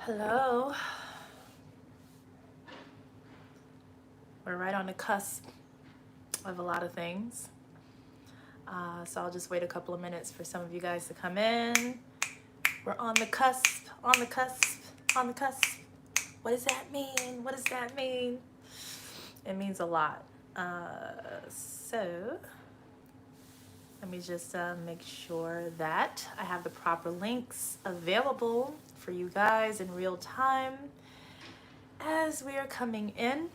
Hello. We're right on the cusp of a lot of things. So I'll just wait a couple of minutes for some of you guys to come in. We're on the cusp, on the cusp, on the cusp. What does that mean? What does that mean? It means a lot. So let me just make sure that I have the proper links available for you guys in real time as we are coming in.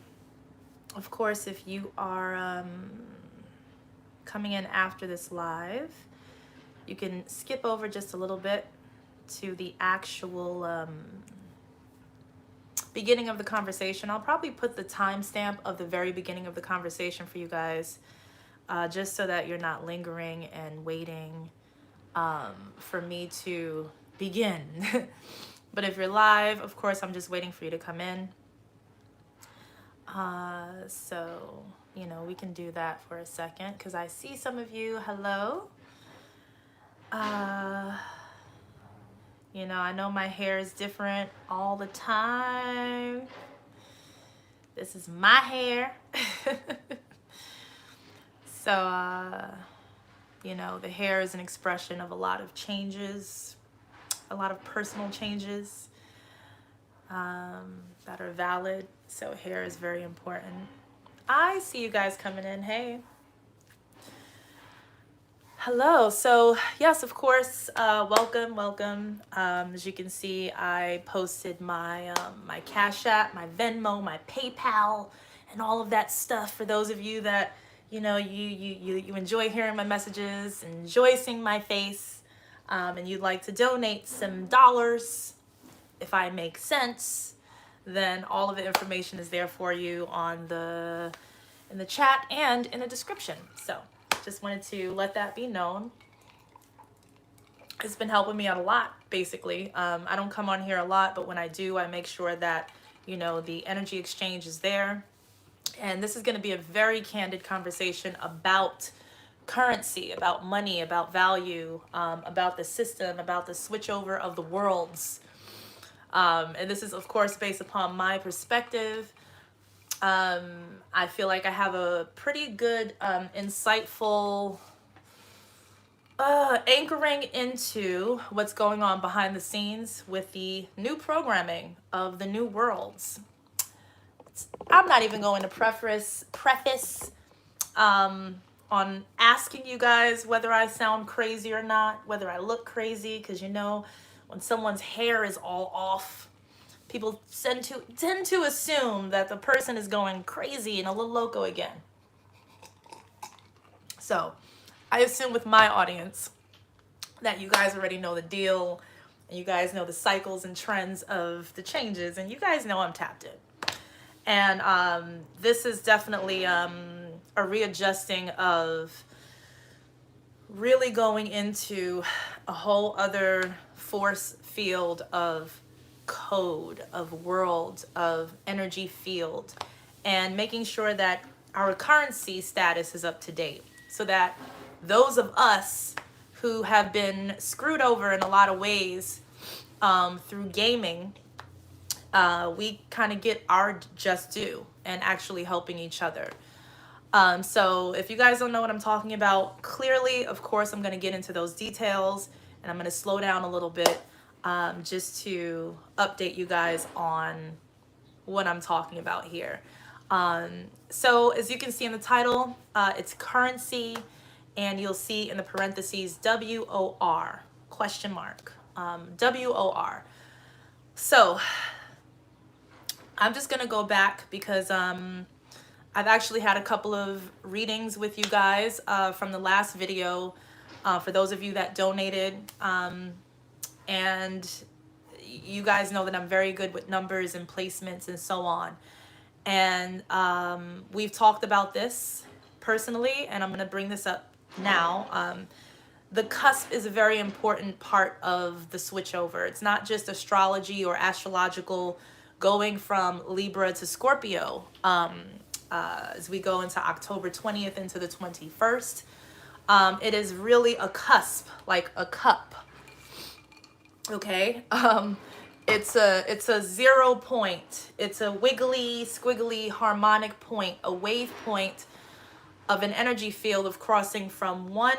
Of course, if you are coming in after this live, you can skip over just a little bit to the actual beginning of the conversation. I'll probably put the timestamp of the very beginning of the conversation for you guys, just so that you're not lingering and waiting for me to begin. But if you're live, of course, I'm just waiting for you to come in. So, you know, we can do that for a second because I see some of you. Hello. You know, I know my hair is different all the time. This is my hair. So, you know, the hair is an expression of a lot of changes, a lot of personal changes that are valid. So hair is very important. I see you guys coming in. Hey. Hello. So yes, of course, welcome. As you can see, I posted my my Cash App, my Venmo, my PayPal, and all of that stuff for those of you that, you know, you enjoy hearing my messages, enjoy seeing my face, and you'd like to donate some dollars, if I make sense, then all of the information is there for you in the chat and in the description. So just wanted to let that be known. It's been helping me out a lot, basically. I don't come on here a lot, but when I do, I make sure that, you know, the energy exchange is there. And this is going to be a very candid conversation about currency, about money, about value, about the system, about the switchover of the worlds. And this is, of course, based upon my perspective. I feel like I have a pretty good, insightful anchoring into what's going on behind the scenes with the new programming of the new worlds. I'm not even going to preface on asking you guys whether I sound crazy or not, whether I look crazy, because, you know, when someone's hair is all off, people tend to assume that the person is going crazy and a little loco again. So I assume with my audience that you guys already know the deal, and you guys know the cycles and trends of the changes, and you guys know I'm tapped in. And this is definitely a readjusting of really going into a whole other force field of code, of world, of energy field, and making sure that our currency status is up to date, so that those of us who have been screwed over in a lot of ways through gaming, we kind of get our just due and actually helping each other. So if you guys don't know what I'm talking about clearly, of course, I'm going to get into those details, and I'm going to slow down a little bit just to update you guys on what I'm talking about here. So as you can see in the title, it's currency, and you'll see in the parentheses WOR, question mark, WOR. So I'm just going to go back because I've actually had a couple of readings with you guys from the last video, for those of you that donated. And you guys know that I'm very good with numbers and placements and so on. And we've talked about this personally, and I'm going to bring this up now. The cusp is a very important part of the switchover. It's not just astrology or astrological going from Libra to Scorpio. As we go into October 20th into the 21st, it is really a cusp, like a cup. Okay. It's a 0 point. It's a wiggly, squiggly, harmonic point, a wave point of an energy field of crossing from one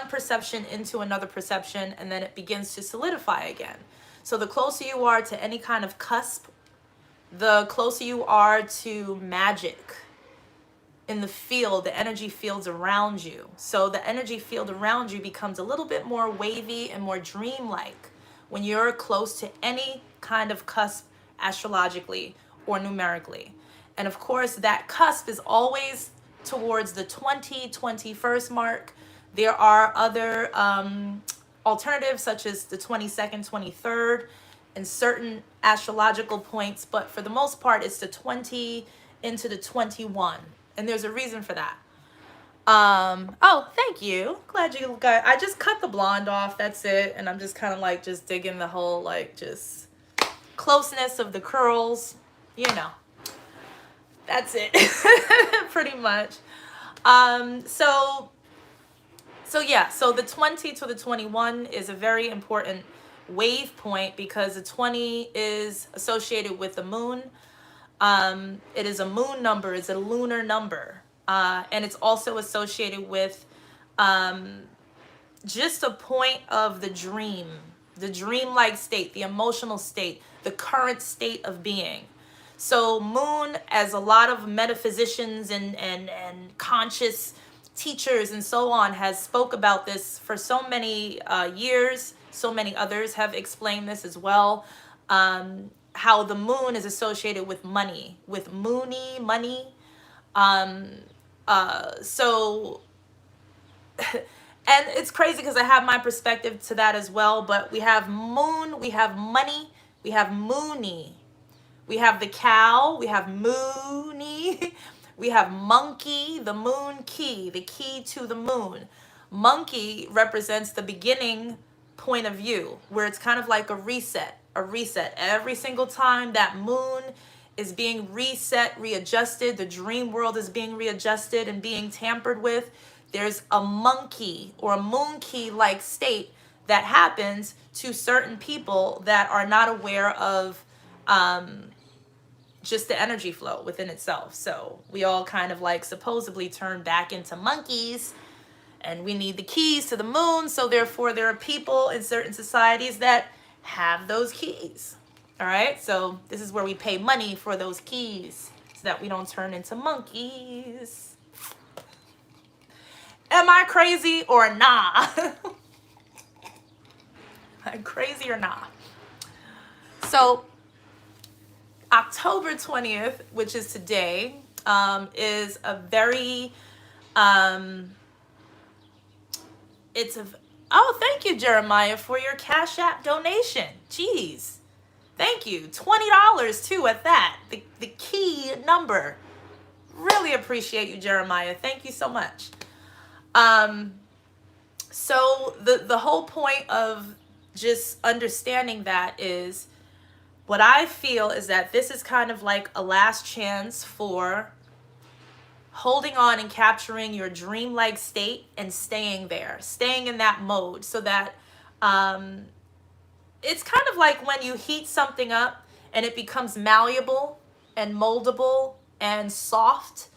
perception into another perception, and then it begins to solidify again. So the closer you are to any kind of cusp, the closer you are to magic in the field, the energy fields around you. So the energy field around you becomes a little bit more wavy and more dreamlike when you're close to any kind of cusp astrologically or numerically. And of course, that cusp is always towards the 21st mark. There are other alternatives such as the 22nd, 23rd, and certain astrological points, but for the most part, it's the 20 into the 21. And there's a reason for that. Oh, thank you. Glad you got, I just cut the blonde off. That's it. And I'm just kind of like just digging the whole, like, just closeness of the curls, you know. That's it. Pretty much. So yeah, so the 20 to the 21 is a very important wave point because the 20 is associated with the moon. It is a moon number, it's a lunar number. And it's also associated with just a point of the dreamlike state, the emotional state, the current state of being. So moon, as a lot of metaphysicians and conscious teachers and so on has spoke about this for so many years, so many others have explained this as well, how the moon is associated with money, with money. So and it's crazy because I have my perspective to that as well, but we have moon, we have money, we have moony, we have the cow, we have moony, we have monkey, the moon key, the key to the moon. Monkey represents the beginning point of view, where it's kind of like a reset. Every single time that moon is being reset, readjusted, the dream world is being readjusted and being tampered with, there's a monkey or a moon key like state that happens to certain people that are not aware of just the energy flow within itself. So we all kind of like supposedly turn back into monkeys, and we need the keys to the moon. So therefore there are people in certain societies that have those keys. All right, so this is where we pay money for those keys so that we don't turn into monkeys. Am I crazy or nah? Am I crazy or nah? So October 20th, which is today, is a very, oh, thank you, Jeremiah, for your Cash App donation. Jeez. Thank you. $20 too at that. The key number. Really appreciate you, Jeremiah. Thank you so much. So the whole point of just understanding that is, what I feel is that this is kind of like a last chance for holding on and capturing your dreamlike state and staying there, staying in that mode, so that it's kind of like when you heat something up and it becomes malleable and moldable and soft,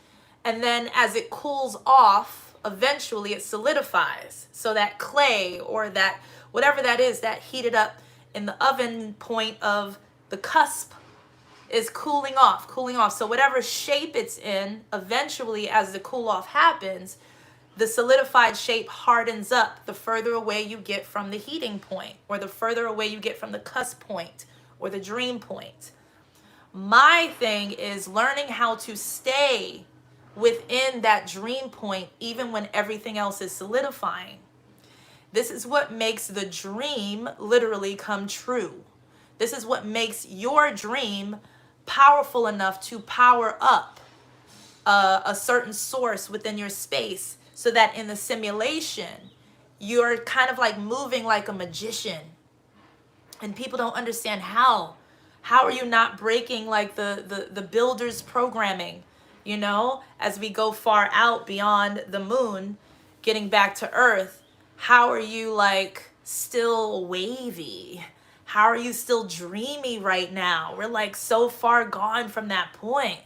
and then as it cools off, eventually it solidifies. So that clay or that whatever that is that heated up in the oven point of the cusp is cooling off. So whatever shape it's in, eventually as the cool off happens, the solidified shape hardens up the further away you get from the heating point, or the further away you get from the cusp point or the dream point. My thing is learning how to stay within that dream point even when everything else is solidifying. This is what makes the dream literally come true. This is what makes your dream powerful enough to power up a certain source within your space, so that in the simulation, you're kind of like moving like a magician. And people don't understand how. How are you not breaking like the builder's programming, you know, as we go far out beyond the moon, getting back to Earth? How are you like still wavy How are you still dreamy right now? We're like so far gone from that point.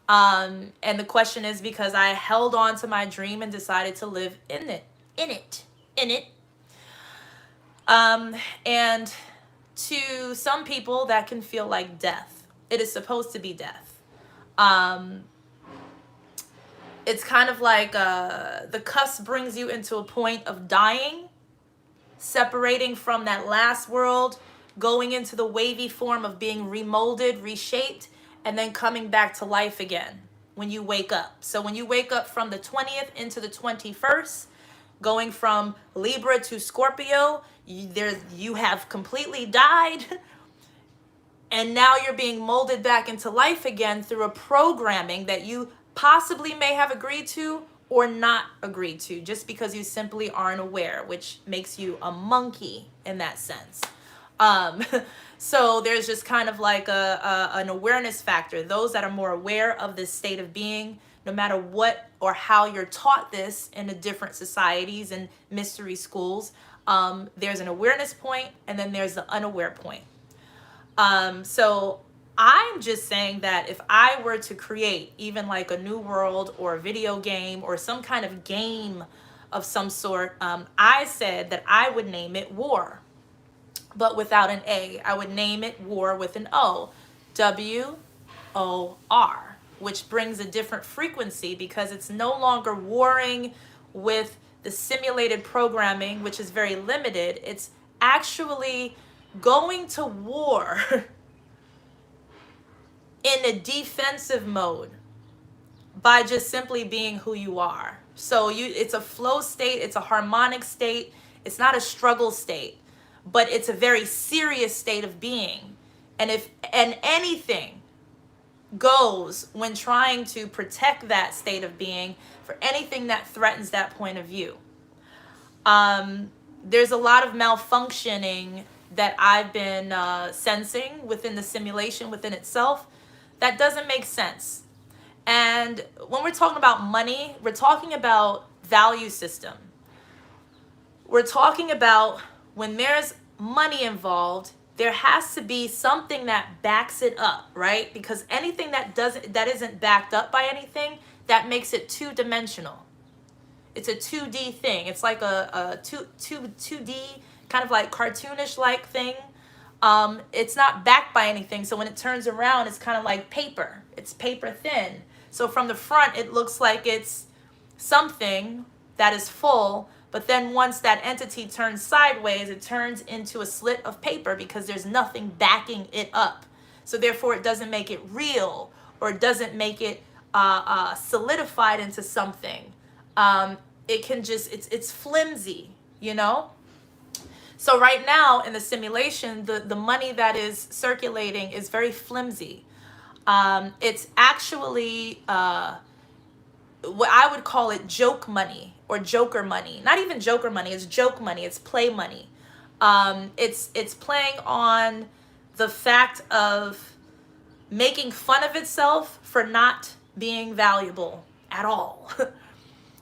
And the question is because I held on to my dream and decided to live in it. And to some people that can feel like death. It is supposed to be death. It's kind of like the cusp brings you into a point of dying, separating from that last world, going into the wavy form of being remolded, reshaped, and then coming back to life again when you wake up. So when you wake up from the 20th into the 21st, going from Libra to Scorpio, you have completely died. And now you're being molded back into life again through a programming that you possibly may have agreed to or not agreed to, just because you simply aren't aware, which makes you a monkey in that sense. So there's just kind of like an awareness factor. Those that are more aware of this state of being, no matter what or how you're taught this in the different societies and mystery schools, there's an awareness point and then there's the unaware point. So I'm just saying that if I were to create even like a new world or a video game or some kind of game of some sort, I said that I would name it War, but without an A. I would name it War with an O, WOR, which brings a different frequency because it's no longer warring with the simulated programming, which is very limited. It's actually going to war in a defensive mode by just simply being who you are. So it's a flow state, it's a harmonic state, it's not a struggle state, but it's a very serious state of being. And anything goes when trying to protect that state of being for anything that threatens that point of view. There's a lot of malfunctioning that I've been sensing within the simulation within itself that doesn't make sense. And when we're talking about money, we're talking about value system. We're talking about when there's money involved, there has to be something that backs it up, right? Because anything that isn't backed up by anything, that makes it two-dimensional. It's a 2D thing. It's like a 2D kind of like cartoonish like thing. It's not backed by anything. So when it turns around, it's kind of like paper. It's paper thin. So from the front, it looks like it's something that is full. But then once that entity turns sideways, it turns into a slit of paper because there's nothing backing it up. So therefore, it doesn't make it real, or it doesn't make it solidified into something. It can just, it's flimsy, you know? So right now in the simulation, the money that is circulating is very flimsy. It's actually what I would call it joke money or joker money. Not even joker money, it's joke money, it's play money. It's playing on the fact of making fun of itself for not being valuable at all.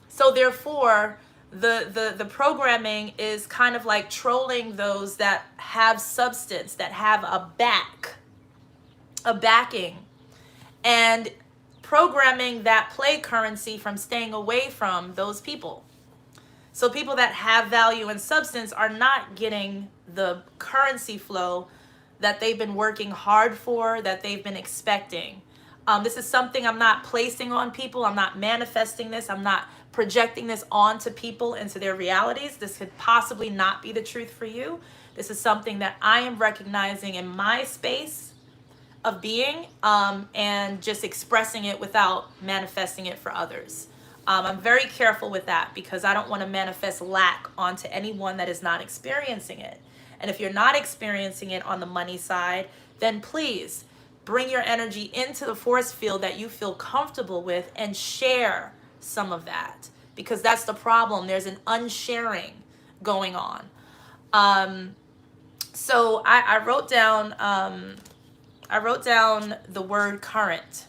So therefore, the programming is kind of like trolling those that have substance, that have a backing, and programming that play currency from staying away from those people. So people that have value and substance are not getting the currency flow that they've been working hard for, that they've been expecting. This is something I'm not placing on people. I'm not manifesting this. I'm not projecting this onto people, into their realities. This could possibly not be the truth for you. This is something that I am recognizing in my space of being, and just expressing it without manifesting it for others. I'm very careful with that because I don't want to manifest lack onto anyone that is not experiencing it. And if you're not experiencing it on the money side, then please bring your energy into the force field that you feel comfortable with and share some of that, because that's the problem. There's an unsharing going on. So I wrote down the word current.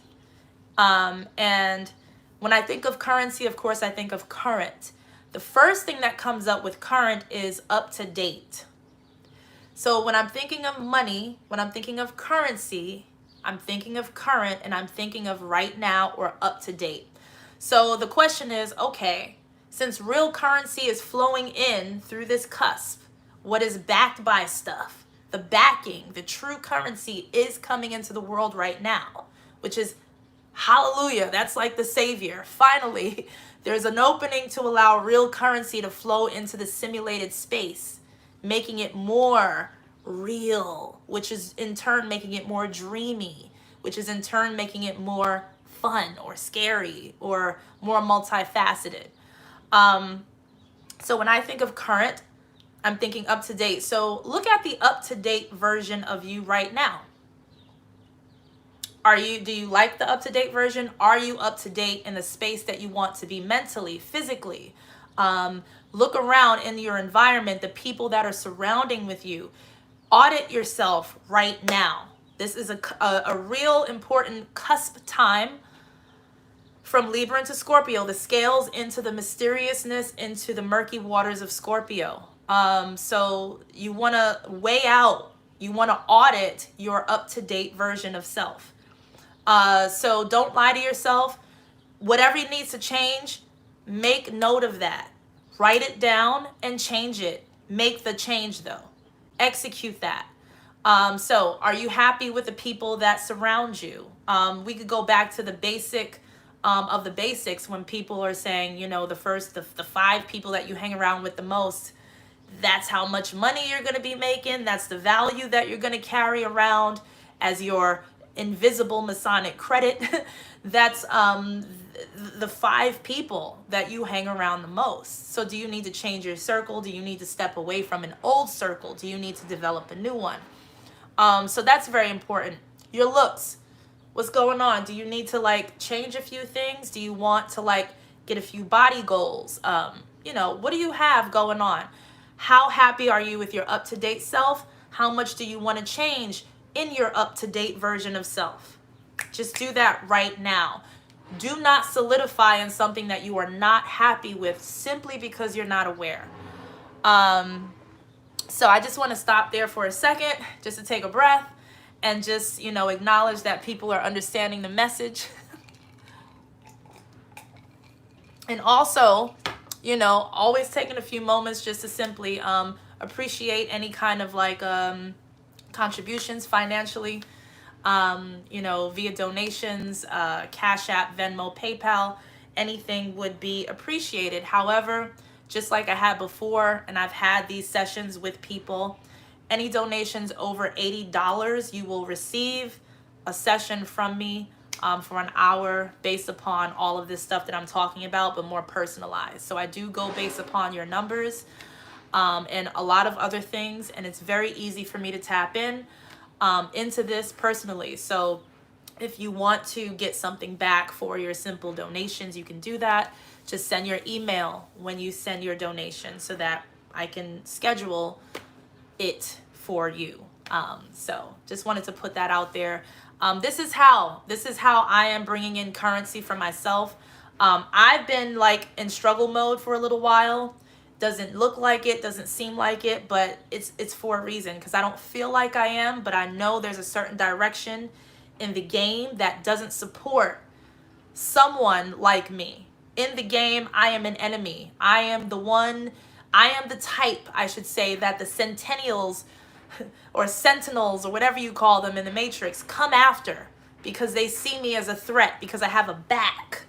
And when I think of currency, of course, I think of current. The first thing that comes up with current is up to date. So when I'm thinking of money, when I'm thinking of currency, I'm thinking of current, and I'm thinking of right now or up to date. So the question is, okay, since real currency is flowing in through this cusp, what is backed by stuff? The backing, the true currency is coming into the world right now, which is hallelujah. That's like the savior. Finally, there's an opening to allow real currency to flow into the simulated space, making it more real, which is in turn making it more dreamy, which is in turn making it more fun or scary or more multifaceted. So when I think of current, I'm thinking up to date. So look at the up to date version of you right now. Do you like the up to date version? Are you up to date in the space that you want to be mentally, physically? Look around in your environment, the people that are surrounding with you. Audit yourself right now. This is a real important cusp time from Libra into Scorpio, the scales into the mysteriousness, into the murky waters of Scorpio. So you want to weigh out, you want to audit your up-to-date version of self. So don't lie to yourself. Whatever needs to change, make note of that. Write it down and change it. Make the change though. Execute that. So are you happy with the people that surround you? We could go back to the basic of the basics when people are saying, you know, the 5 people that you hang around with the most, that's how much money you're going to be making. That's the value that you're going to carry around as your invisible Masonic credit. That's the 5 people that you hang around the most. So do you need to change your circle? Do you need to step away from an old circle? Do you need to develop a new one? So that's very important. Your looks. What's going on? Do you need to like change a few things? Do you want to like get a few body goals? You know, what do you have going on? How happy are you with your up-to-date self? How much do you want to change in your up-to-date version of self? Just do that right now. Do not solidify in something that you are not happy with simply because you're not aware. So I just want to stop there for a second, just to take a breath and just, you know, acknowledge that people are understanding the message. And also, you know, always taking a few moments just to simply appreciate any kind of like contributions financially, you know, via donations, Cash App, Venmo, PayPal, anything would be appreciated. However, just like I had before, and I've had these sessions with people, any donations over $80, you will receive a session from me for an hour based upon all of this stuff that I'm talking about, but more personalized. So I do go based upon your numbers and a lot of other things, and it's very easy for me to tap in into this personally. So if you want to get something back for your simple donations, you can do that. Just send your email when you send your donation so that I can schedule it for you. So just wanted to put that out there. This is how I am bringing in currency for myself. I've been like in struggle mode for a little while. Doesn't look like it, doesn't seem like it, but it's for a reason, because I don't feel like I am, but I know there's a certain direction in the game that doesn't support someone like me. In the game, I am an enemy. I am the type, I should say, that the Centennials or Sentinels or whatever you call them in the Matrix come after, because they see me as a threat, because I have a back.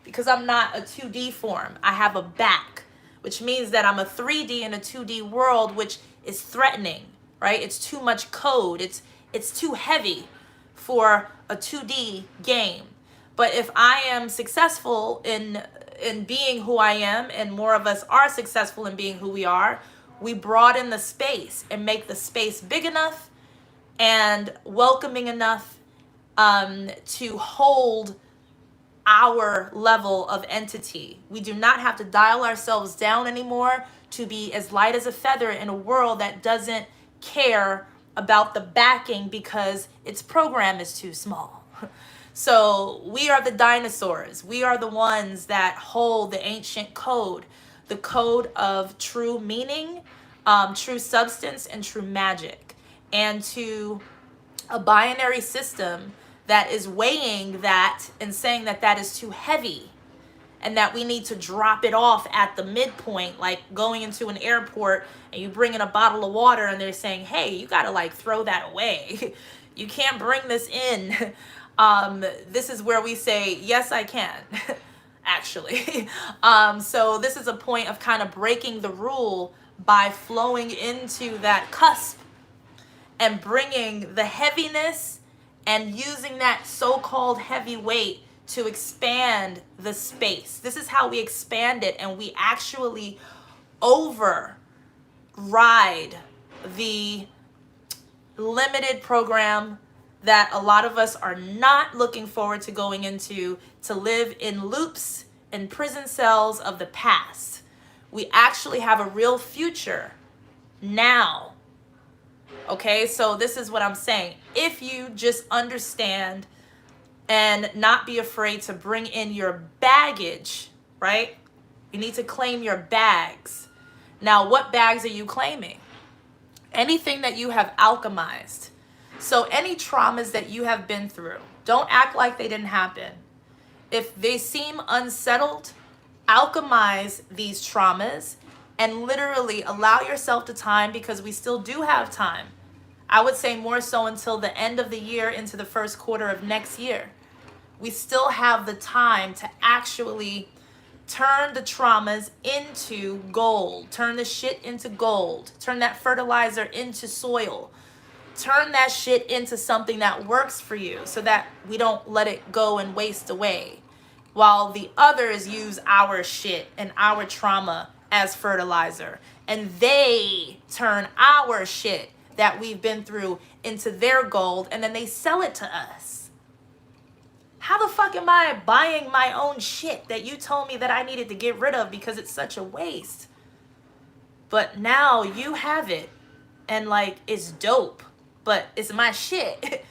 Because I'm not a 2D form, I have a back, which means that I'm a 3D in a 2D world, which is threatening, right? It's too much code. It's too heavy for a 2D game. But if I am successful in being who I am, and more of us are successful in being who we are, we broaden the space and make the space big enough and welcoming enough to hold our level of entity. We do not have to dial ourselves down anymore to be as light as a feather in a world that doesn't care about the backing because its program is too small. So we are the dinosaurs. We are the ones that hold the ancient code, the code of true meaning, true substance and true magic, and to a binary system that is weighing that and saying that that is too heavy and that we need to drop it off at the midpoint, like going into an airport and you bring in a bottle of water and they're saying, hey, you gotta like throw that away. You can't bring this in. This is where we say, yes, I can, actually. So this is a point of kind of breaking the rule by flowing into that cusp and bringing the heaviness and using that so-called heavy weight to expand the space. This is how we expand it, and we actually override the limited program that a lot of us are not looking forward to going into, to live in loops and prison cells of the past. We actually have a real future now. Okay, so this is what I'm saying. If you just understand and not be afraid to bring in your baggage, right? You need to claim your bags. Now, what bags are you claiming? Anything that you have alchemized. So any traumas that you have been through, don't act like they didn't happen. If they seem unsettled, alchemize these traumas and literally allow yourself the time, because we still do have time. I would say more so until the end of the year into the first quarter of next year. We still have the time to actually turn the traumas into gold, turn the shit into gold, turn that fertilizer into soil, turn that shit into something that works for you so that we don't let it go and waste away, while the others use our shit and our trauma as fertilizer, and they turn our shit that we've been through into their gold, and then they sell it to us. How the fuck am I buying my own shit that you told me that I needed to get rid of because it's such a waste? But now you have it, and like, it's dope, but it's my shit.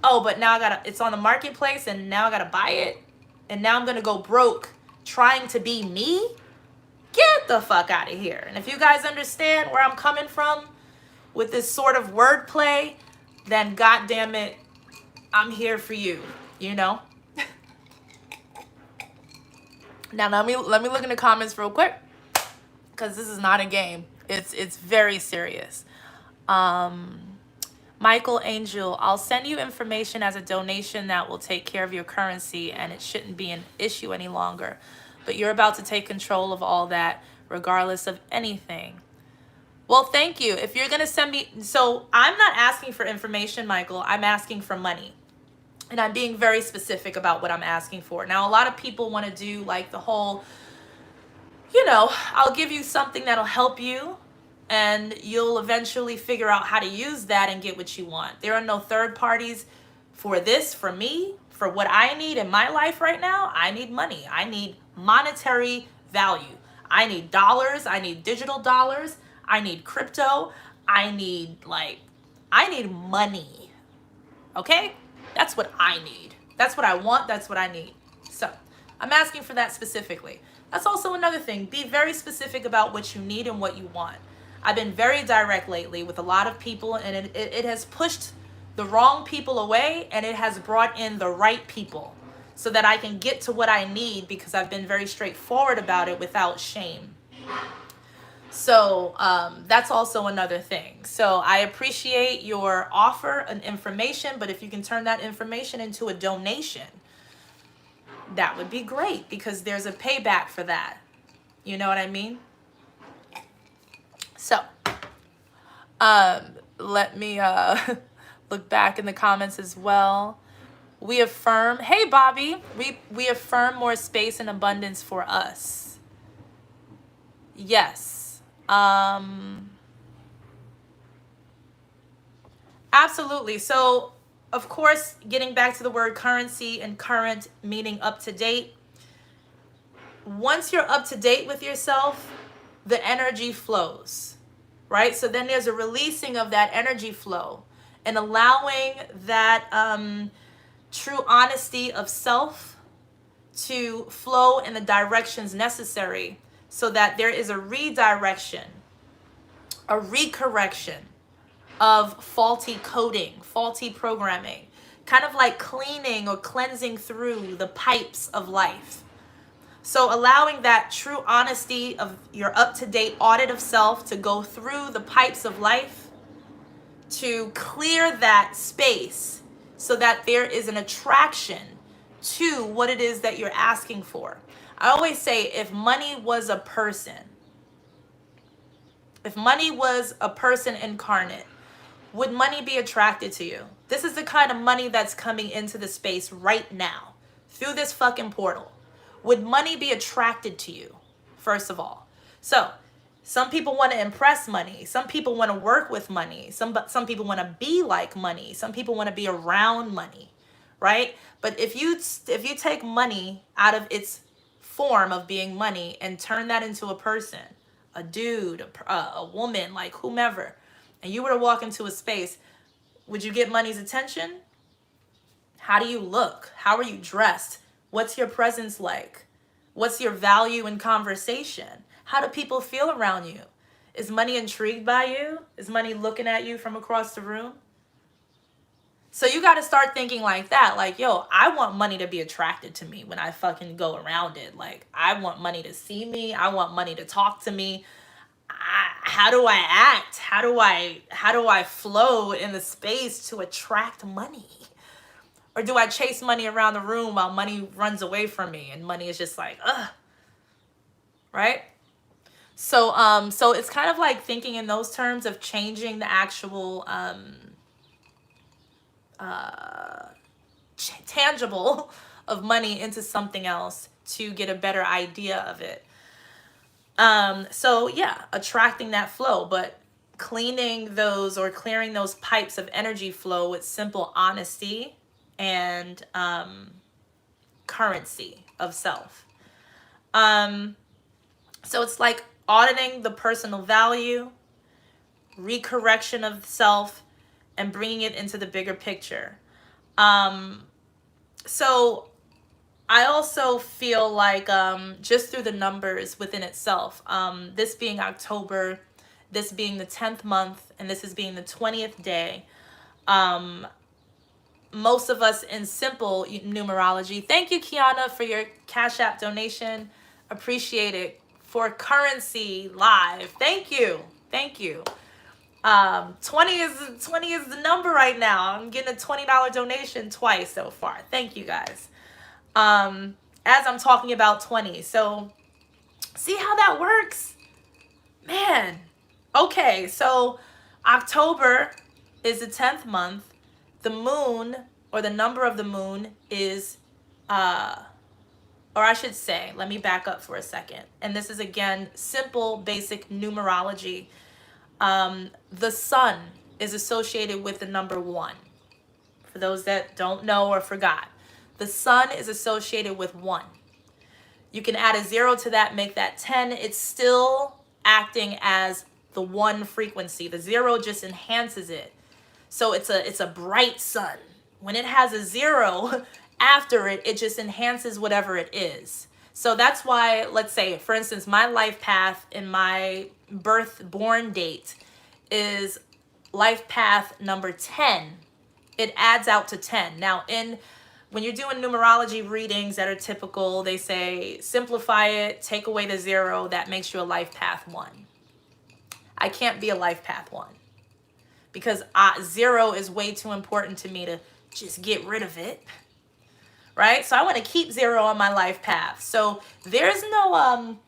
Oh, but now it's on the marketplace, and now I gotta buy it, and now I'm gonna go broke trying to be me? Get the fuck out of here. And if you guys understand where I'm coming from with this sort of wordplay, then goddamn it, I'm here for you, you know? Now let me look in the comments real quick, because this is not a game. It's very serious. Michael Angel, I'll send you information as a donation that will take care of your currency, and it shouldn't be an issue any longer. But you're about to take control of all that, regardless of anything. Well, thank you. If you're going to send me... So I'm not asking for information, Michael. I'm asking for money. And I'm being very specific about what I'm asking for. Now, a lot of people want to do like the whole, you know, I'll give you something that'll help you, and you'll eventually figure out how to use that and get what you want. There are no third parties for this, for me, for what I need in my life right now. I need money. I need monetary value. I need dollars. I need digital dollars. I need crypto. I need money. Okay? That's what I need. That's what I want. That's what I need. So I'm asking for that specifically. That's also another thing. Be very specific about what you need and what you want. I've been very direct lately with a lot of people, and it has pushed the wrong people away, and it has brought in the right people so that I can get to what I need, because I've been very straightforward about it without shame. So that's also another thing. So I appreciate your offer and information, but if you can turn that information into a donation, that would be great, because there's a payback for that. You know what I mean? So let me look back in the comments as well. We affirm, hey Bobby, we affirm more space and abundance for us. Yes. Absolutely. So of course, getting back to the word currency and current meaning up to date. Once you're up to date with yourself, the energy flows, right? So then there's a releasing of that energy flow and allowing that true honesty of self to flow in the directions necessary so that there is a redirection a recorrection of faulty coding, faulty programming, kind of like cleaning or cleansing through the pipes of life. So allowing that true honesty of your up-to-date audit of self to go through the pipes of life, to clear that space so that there is an attraction to what it is that you're asking for. I always say, if money was a person incarnate, would money be attracted to you? This is the kind of money that's coming into the space right now through this fucking portal. Would money be attracted to you, first of all? So some people want to impress money. Some people want to work with money. Some people want to be like money. Some people want to be around money, right? But if you take money out of its form of being money and turn that into a person, a dude, a woman, like whomever, and you were to walk into a space, would you get money's attention? How do you look? How are you dressed? What's your presence like? What's your value in conversation? How do people feel around you? Is money intrigued by you? Is money looking at you from across the room? So you got to start thinking like that. Like, yo, I want money to be attracted to me when I fucking go around it. Like, I want money to see me. I want money to talk to me. How do I act? How do I flow in the space to attract money? Or do I chase money around the room while money runs away from me and money is just like, ugh, right? So it's kind of like thinking in those terms of changing the actual tangible of money into something else to get a better idea of it. So yeah, attracting that flow, but cleaning those or clearing those pipes of energy flow with simple honesty and currency of self. So it's like auditing the personal value, recorrection of self, and bringing it into the bigger picture. So I also feel like just through the numbers within itself, this being October, this being the 10th month, and this is being the 20th day, most of us in simple numerology. Thank you, Kiana, for your Cash App donation. Appreciate it. For currency live. Thank you. 20 is the number right now. I'm getting a $20 donation twice so far. Thank you guys. As I'm talking about 20. So see how that works? Man. Okay, so October is the 10th month. The moon, or the number of the moon, is or I should say, let me back up for a second. And this is, again, simple, basic numerology. The sun is associated with the number 1. For those that don't know or forgot, the sun is associated with 1. You can add a 0 to that, make that 10. It's still acting as the 1 frequency. The 0 just enhances it. So it's a bright sun. When it has a 0 after it, it just enhances whatever it is. So that's why, let's say, for instance, my life path in my born date is life path number 10. It adds out to 10. Now, when you're doing numerology readings that are typical, they say simplify it, take away the 0, that makes you a life path 1. I can't be a life path 1 because 0 is way too important to me to just get rid of it. Right? So I want to keep 0 on my life path. So there's no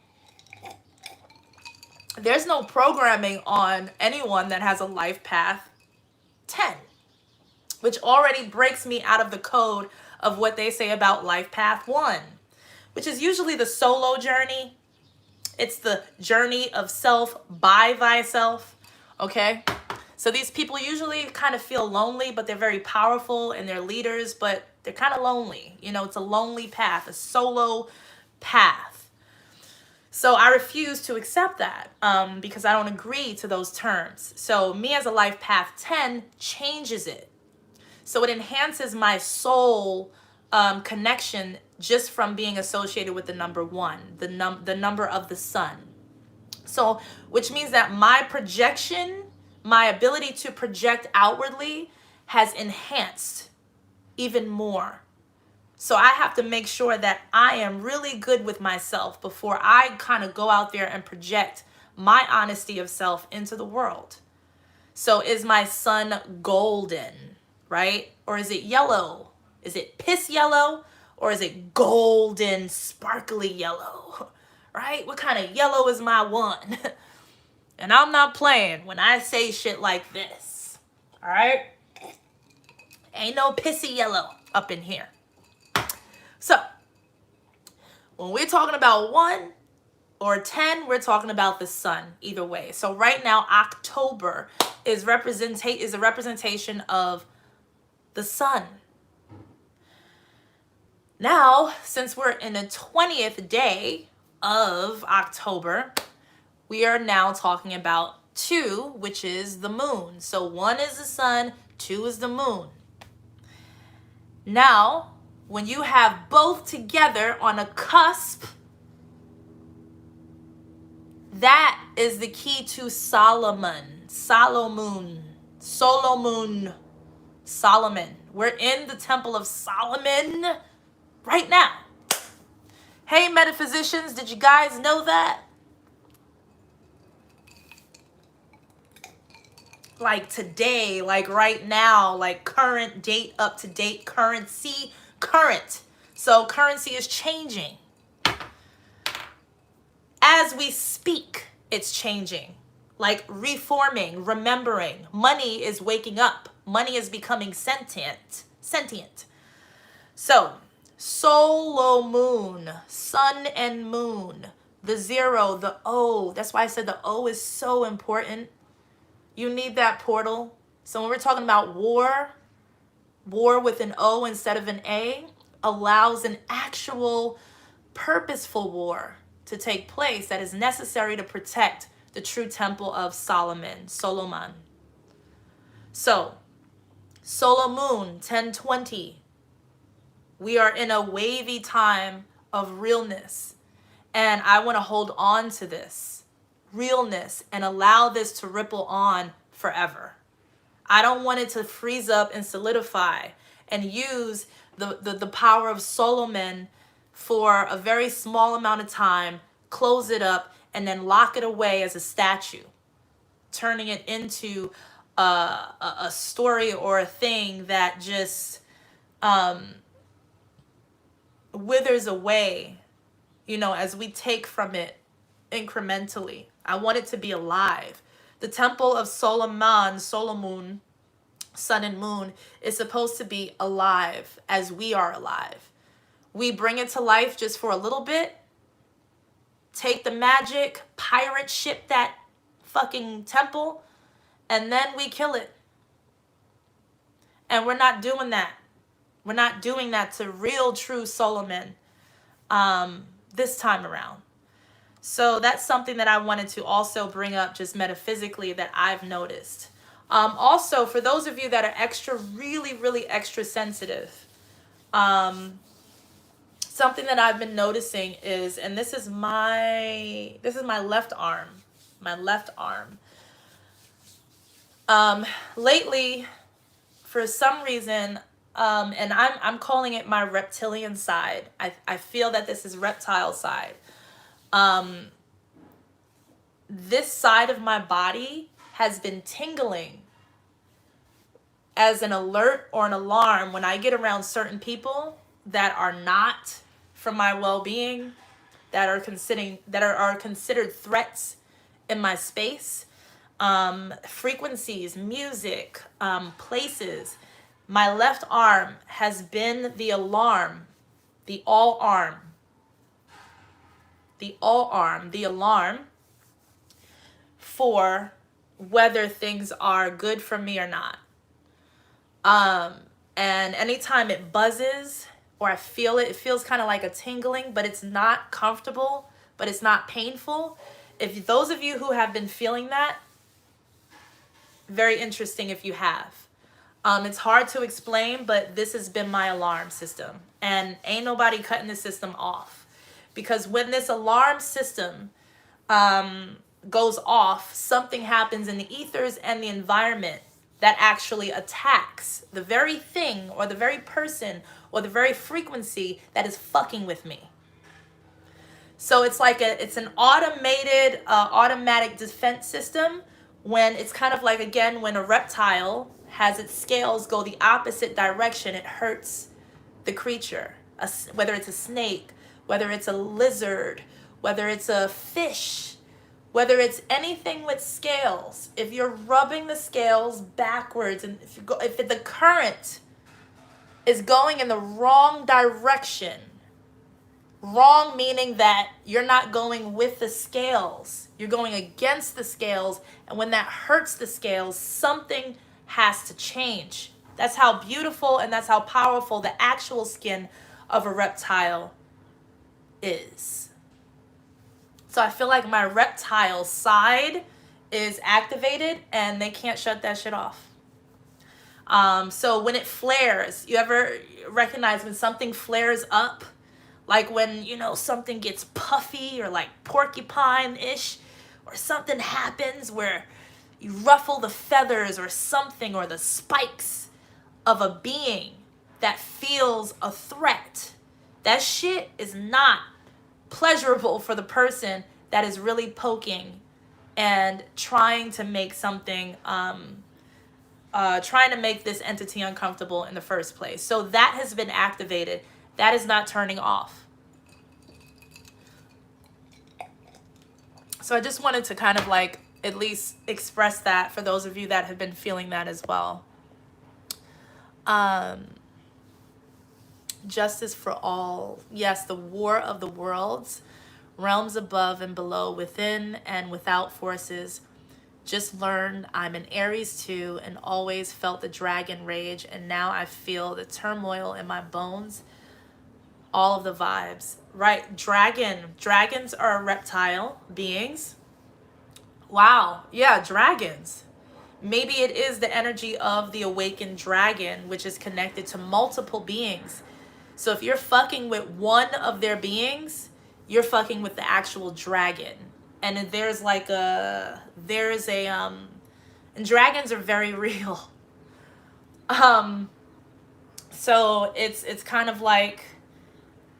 programming on anyone that has a life path 10, which already breaks me out of the code of what they say about life path 1, which is usually the solo journey. It's the journey of self by thyself. Okay? So these people usually kind of feel lonely, but they're very powerful and they're leaders, but they're kind of lonely. You know, it's a lonely path, a solo path. So I refuse to accept that because I don't agree to those terms. So me as a life path 10 changes it. So it enhances my soul connection just from being associated with the number 1, the number of the sun. So, which means that my projection, my ability to project outwardly has enhanced even more. So I have to make sure that I am really good with myself before I kind of go out there and project my honesty of self into the world. So is my sun golden, right? Or is it yellow? Is it piss yellow? Or is it golden, sparkly yellow? Right? What kind of yellow is my one? And I'm not playing when I say shit like this. All right? Ain't no pissy yellow up in here. So, when we're talking about 1 or 10, we're talking about the sun either way. So right now, October is a representation of the sun. Now, since we're in the 20th day of October, we are now talking about 2, which is the moon. So 1 is the sun, 2 is the moon. Now, when you have both together on a cusp, that is the key to Solomon. We're in the Temple of Solomon right now. Hey, metaphysicians, did you guys know that? Like today, like right now, like current date, up to date, currency, current. So currency is changing. As we speak, it's changing. Like reforming, remembering. Money is waking up. Money is becoming sentient. So, solo moon, sun and moon, the 0, the O. That's why I said the O is so important. You need that portal. So when we're talking about war with an O instead of an A allows an actual purposeful war to take place that is necessary to protect the true temple of Solomon. So, Solo Moon, 1020. We are in a wavy time of realness. And I want to hold on to this realness and allow this to ripple on forever. I don't want it to freeze up and solidify and use the power of Solomon for a very small amount of time, close it up, and then lock it away as a statue, turning it into a story or a thing that just withers away, as we take from it incrementally. I want it to be alive. The temple of Solomon, sun and moon, is supposed to be alive as we are alive. We bring it to life just for a little bit, take the magic, pirate ship that fucking temple, and then we kill it. And we're not doing that. We're not doing that to real, true Solomon this time around. So that's something that I wanted to also bring up just metaphysically that I've noticed. Also, for those of you that are really extra sensitive, something that I've been noticing is, and this is my left arm, lately, for some reason, and I'm calling it my reptilian side. I feel that this is reptile side. This side of my body has been tingling as an alert or an alarm when I get around certain people that are not for my well-being, that are considered threats in my space, frequencies, music, places. My left arm has been the alarm, the alarm for whether things are good for me or not. And anytime it buzzes or I feel it, it feels kind of like a tingling, but it's not comfortable, but it's not painful. If those of you who have been feeling that, very interesting if you have. It's hard to explain, but this has been my alarm system, and ain't nobody cutting the system off. Because when this alarm system goes off, something happens in the ethers and the environment that actually attacks the very thing or the very person or the very frequency that is fucking with me. So it's like it's an automated, automatic defense system. When it's kind of like, again, when a reptile has its scales go the opposite direction, it hurts the creature. Whether it's a snake, whether it's a lizard, whether it's a fish, whether it's anything with scales. If you're rubbing the scales backwards, and if the current is going in the wrong direction, wrong meaning that you're not going with the scales, you're going against the scales, and when that hurts the scales, something has to change. That's how beautiful and that's how powerful the actual skin of a reptile is. So I feel like my reptile side is activated and they can't shut that shit off. So when it flares, you ever recognize when something flares up? Like when, something gets puffy or like porcupine-ish, or something happens where you ruffle the feathers or something, or the spikes of a being that feels a threat. That shit is not pleasurable for the person that is really poking and trying to make something, trying to make this entity uncomfortable in the first place. So that has been activated. That is not turning off. So I just wanted to kind of like at least express that for those of you that have been feeling that as well. Justice for all. Yes, the war of the worlds, realms above and below, within and without forces. Just learned I'm an Aries too and always felt the dragon rage, and now I feel the turmoil in my bones. All of the vibes. Right, dragons are reptile beings. Wow, yeah, dragons. Maybe it is the energy of the awakened dragon, which is connected to multiple beings. So if you're fucking with one of their beings, you're fucking with the actual dragon. And there's like and dragons are very real. So it's kind of like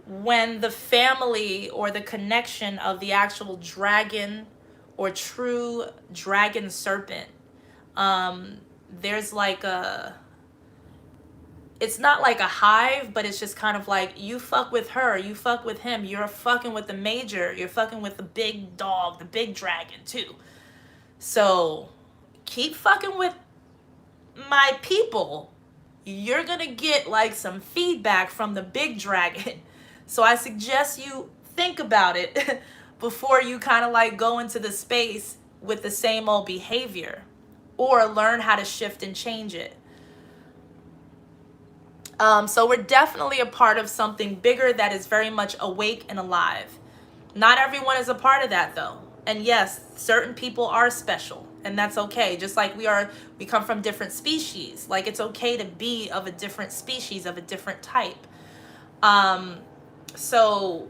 when the family or the connection of the actual dragon or true dragon serpent, there's like it's not like a hive, but it's just kind of like you fuck with her, you fuck with him, you're fucking with the major, you're fucking with the big dog, the big dragon too. So keep fucking with my people. You're gonna get like some feedback from the big dragon. So I suggest you think about it before you kind of like go into the space with the same old behavior, or learn how to shift and change it. So we're definitely a part of something bigger that is very much awake and alive. Not everyone is a part of that though. And yes, certain people are special, and that's okay. Just like we come from different species. Like it's okay to be of a different species, of a different type. So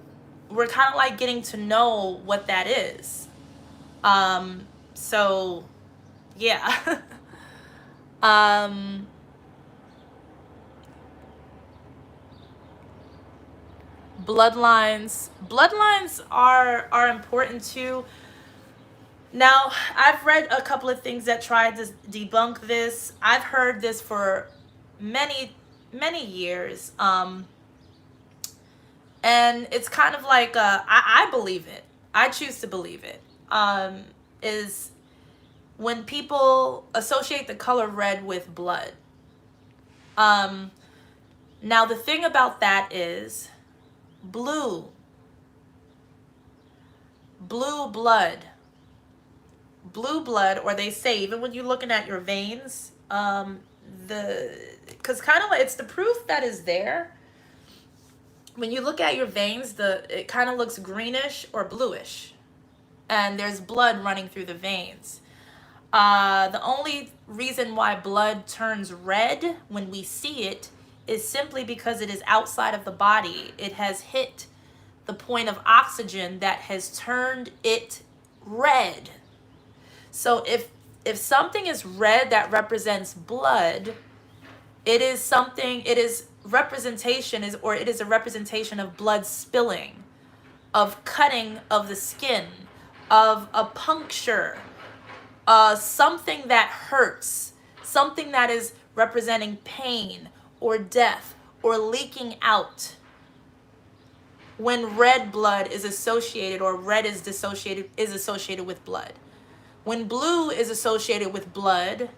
we're kind of like getting to know what that is. So yeah. Bloodlines are important too. Now, I've read a couple of things that tried to debunk this. I've heard this for many years, and it's kind of like I believe it. I choose to believe it. Is when people associate the color red with blood. Now the thing about that is blue blood, or they say even when you're looking at your veins, because kind of like it's the proof that is there. When you look at your veins, it kind of looks greenish or bluish, and there's blood running through the veins. The only reason why blood turns red when we see it is simply because it is outside of the body. It has hit the point of oxygen that has turned it red. So if something is red that represents blood, it is something, it is representation is, or it is a representation of blood spilling, of cutting of the skin, of a puncture, something that hurts, something that is representing pain or death or leaking out. When red blood is associated, or red is associated with blood. When blue is associated with blood,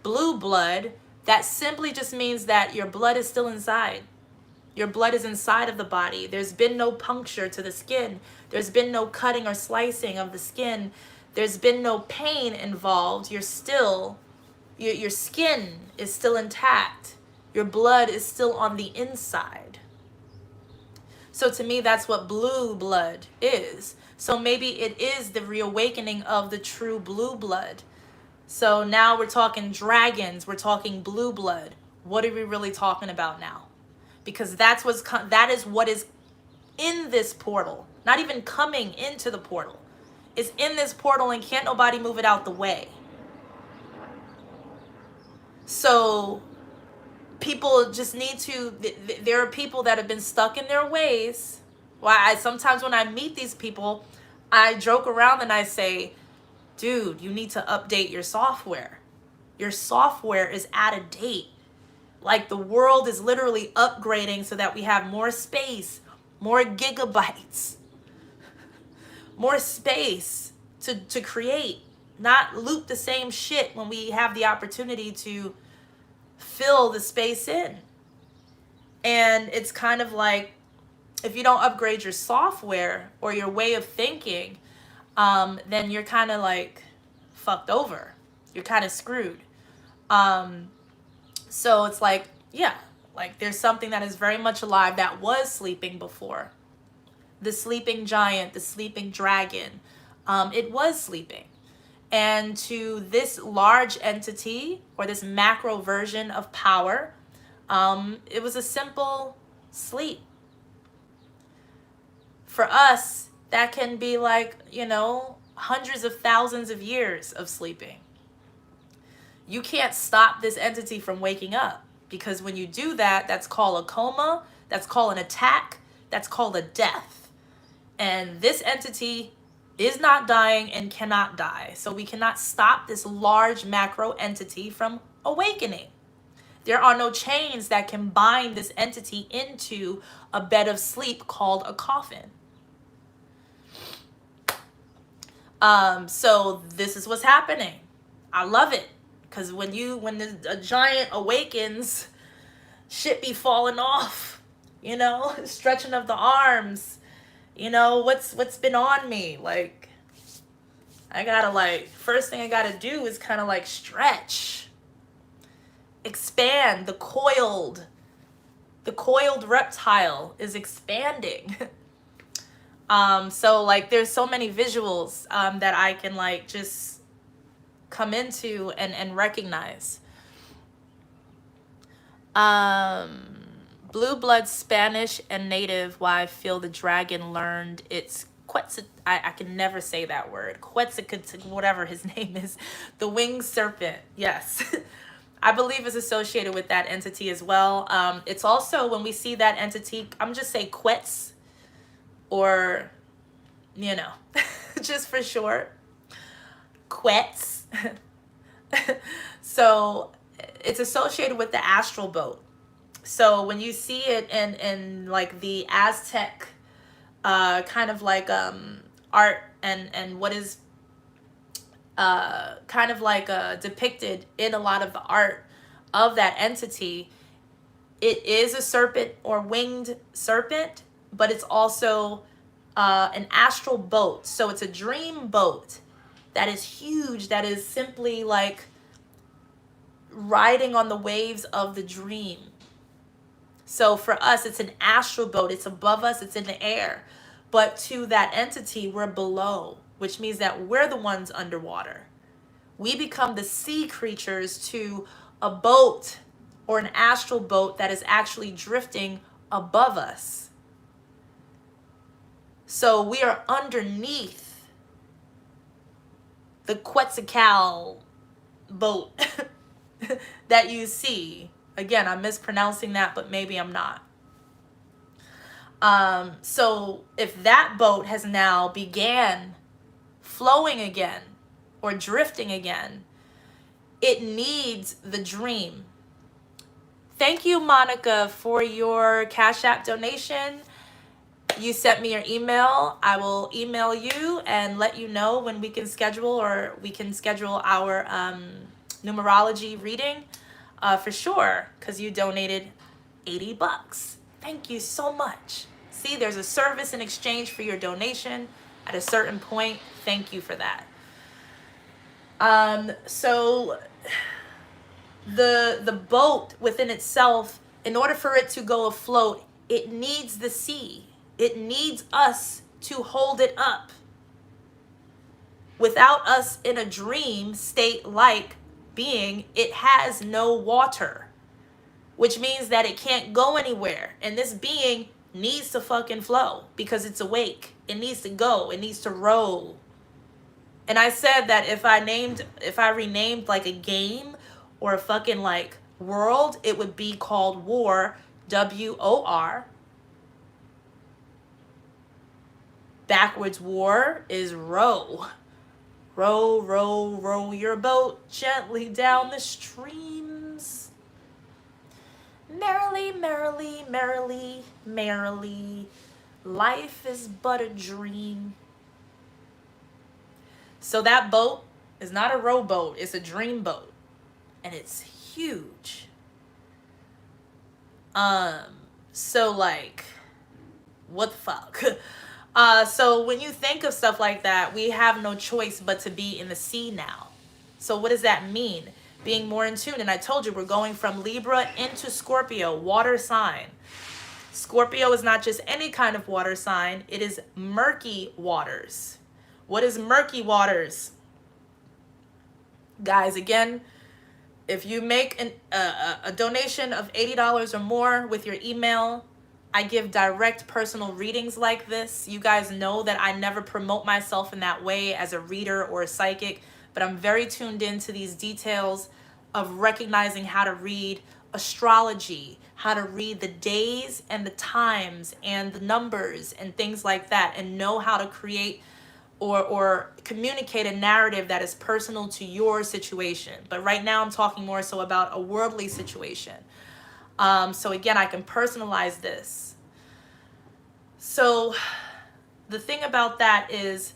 blue blood, that simply just means that your blood is still inside. Your blood is inside of the body. There's been no puncture to the skin. There's been no cutting or slicing of the skin. There's been no pain involved. You're still, your skin is still intact. Your blood is still on the inside. So to me, that's what blue blood is. So maybe it is the reawakening of the true blue blood. So now we're talking dragons, we're talking blue blood. What are we really talking about now? Because that is what is in this portal. Not even coming into the portal. It's in this portal and can't nobody move it out the way. So people just need to, there are people that have been stuck in their ways. Why sometimes when I meet these people, I joke around and I say, dude, you need to update your software. Your software is out of date. Like the world is literally upgrading so that we have more space, more gigabytes, more space to create, not loop the same shit when we have the opportunity to fill the space in. And it's kind of like, if you don't upgrade your software or your way of thinking, then you're kind of like fucked over. You're kind of screwed. So it's like, yeah, like there's something that is very much alive that was sleeping before. The sleeping giant, the sleeping dragon, it was sleeping. And to this large entity, or this macro version of power, it was a simple sleep. For us, that can be like, hundreds of thousands of years of sleeping. You can't stop this entity from waking up, because when you do that, that's called a coma, that's called an attack, that's called a death. And this entity is not dying and cannot die. So we cannot stop this large macro entity from awakening. There are no chains that can bind this entity into a bed of sleep called a coffin. So this is what's happening. I love it. Because when a giant awakens, shit be falling off, stretching of the arms, what's been on me. Like, I gotta first thing I gotta do is kind of stretch, expand. The coiled reptile is expanding. So there's so many visuals that I can just come into and recognize. Blue blood, Spanish and native, why I feel the dragon learned its I can never say that word. Quetzalcoatl, whatever his name is. The winged serpent. Yes. I believe is associated with that entity as well. It's also, when we see that entity, I'm just say Quetz, or, just for short. Quetz. So it's associated with the astral boat. So when you see it in the Aztec kind of art and what is kind of depicted in a lot of the art of that entity, it is a serpent or winged serpent, but it's also an astral boat. So it's a dream boat that is huge, that is simply riding on the waves of the dream. So for us, it's an astral boat. It's above us, it's in the air. But to that entity, we're below, which means that we're the ones underwater. We become the sea creatures to a boat or an astral boat that is actually drifting above us. So we are underneath the Quetzalcoatl boat that you see. Again, I'm mispronouncing that, but maybe I'm not. So if that boat has now began flowing again or drifting again, it needs the dream. Thank you, Monica, for your Cash App donation. You sent me your email. I will email you and let you know when we can schedule, or we can schedule our numerology reading for sure, because you donated $80. Thank you so much. See, there's a service in exchange for your donation at a certain point. Thank you for that. So the boat within itself, in order for it to go afloat, it needs the sea. It needs us to hold it up. Without us in a dream state like being, it has no water, which means that it can't go anywhere. And this being needs to fucking flow because it's awake. It needs to go. It needs to roll. And I said that if I renamed like a game or a fucking like world, it would be called War, WOR. Backwards war is row. Row, row, row your boat gently down the streams. Merrily, merrily, merrily, merrily, life is but a dream. So that boat is not a rowboat, it's a dream boat. And it's huge. So like, what the fuck? So when you think of stuff like that, we have no choice but to be in the sea now. So what does that mean? Being more in tune. And I told you, we're going from Libra into Scorpio, water sign. Scorpio is not just any kind of water sign. It is murky waters. What is murky waters? Guys, again, if you make a donation of $80 or more with your email, I give direct personal readings like this. You guys know that I never promote myself in that way as a reader or a psychic, but I'm very tuned into these details of recognizing how to read astrology, how to read the days and the times and the numbers and things like that, and know how to create or communicate a narrative that is personal to your situation. But right now I'm talking more so about a worldly situation. So again, I can personalize this. So the thing about that is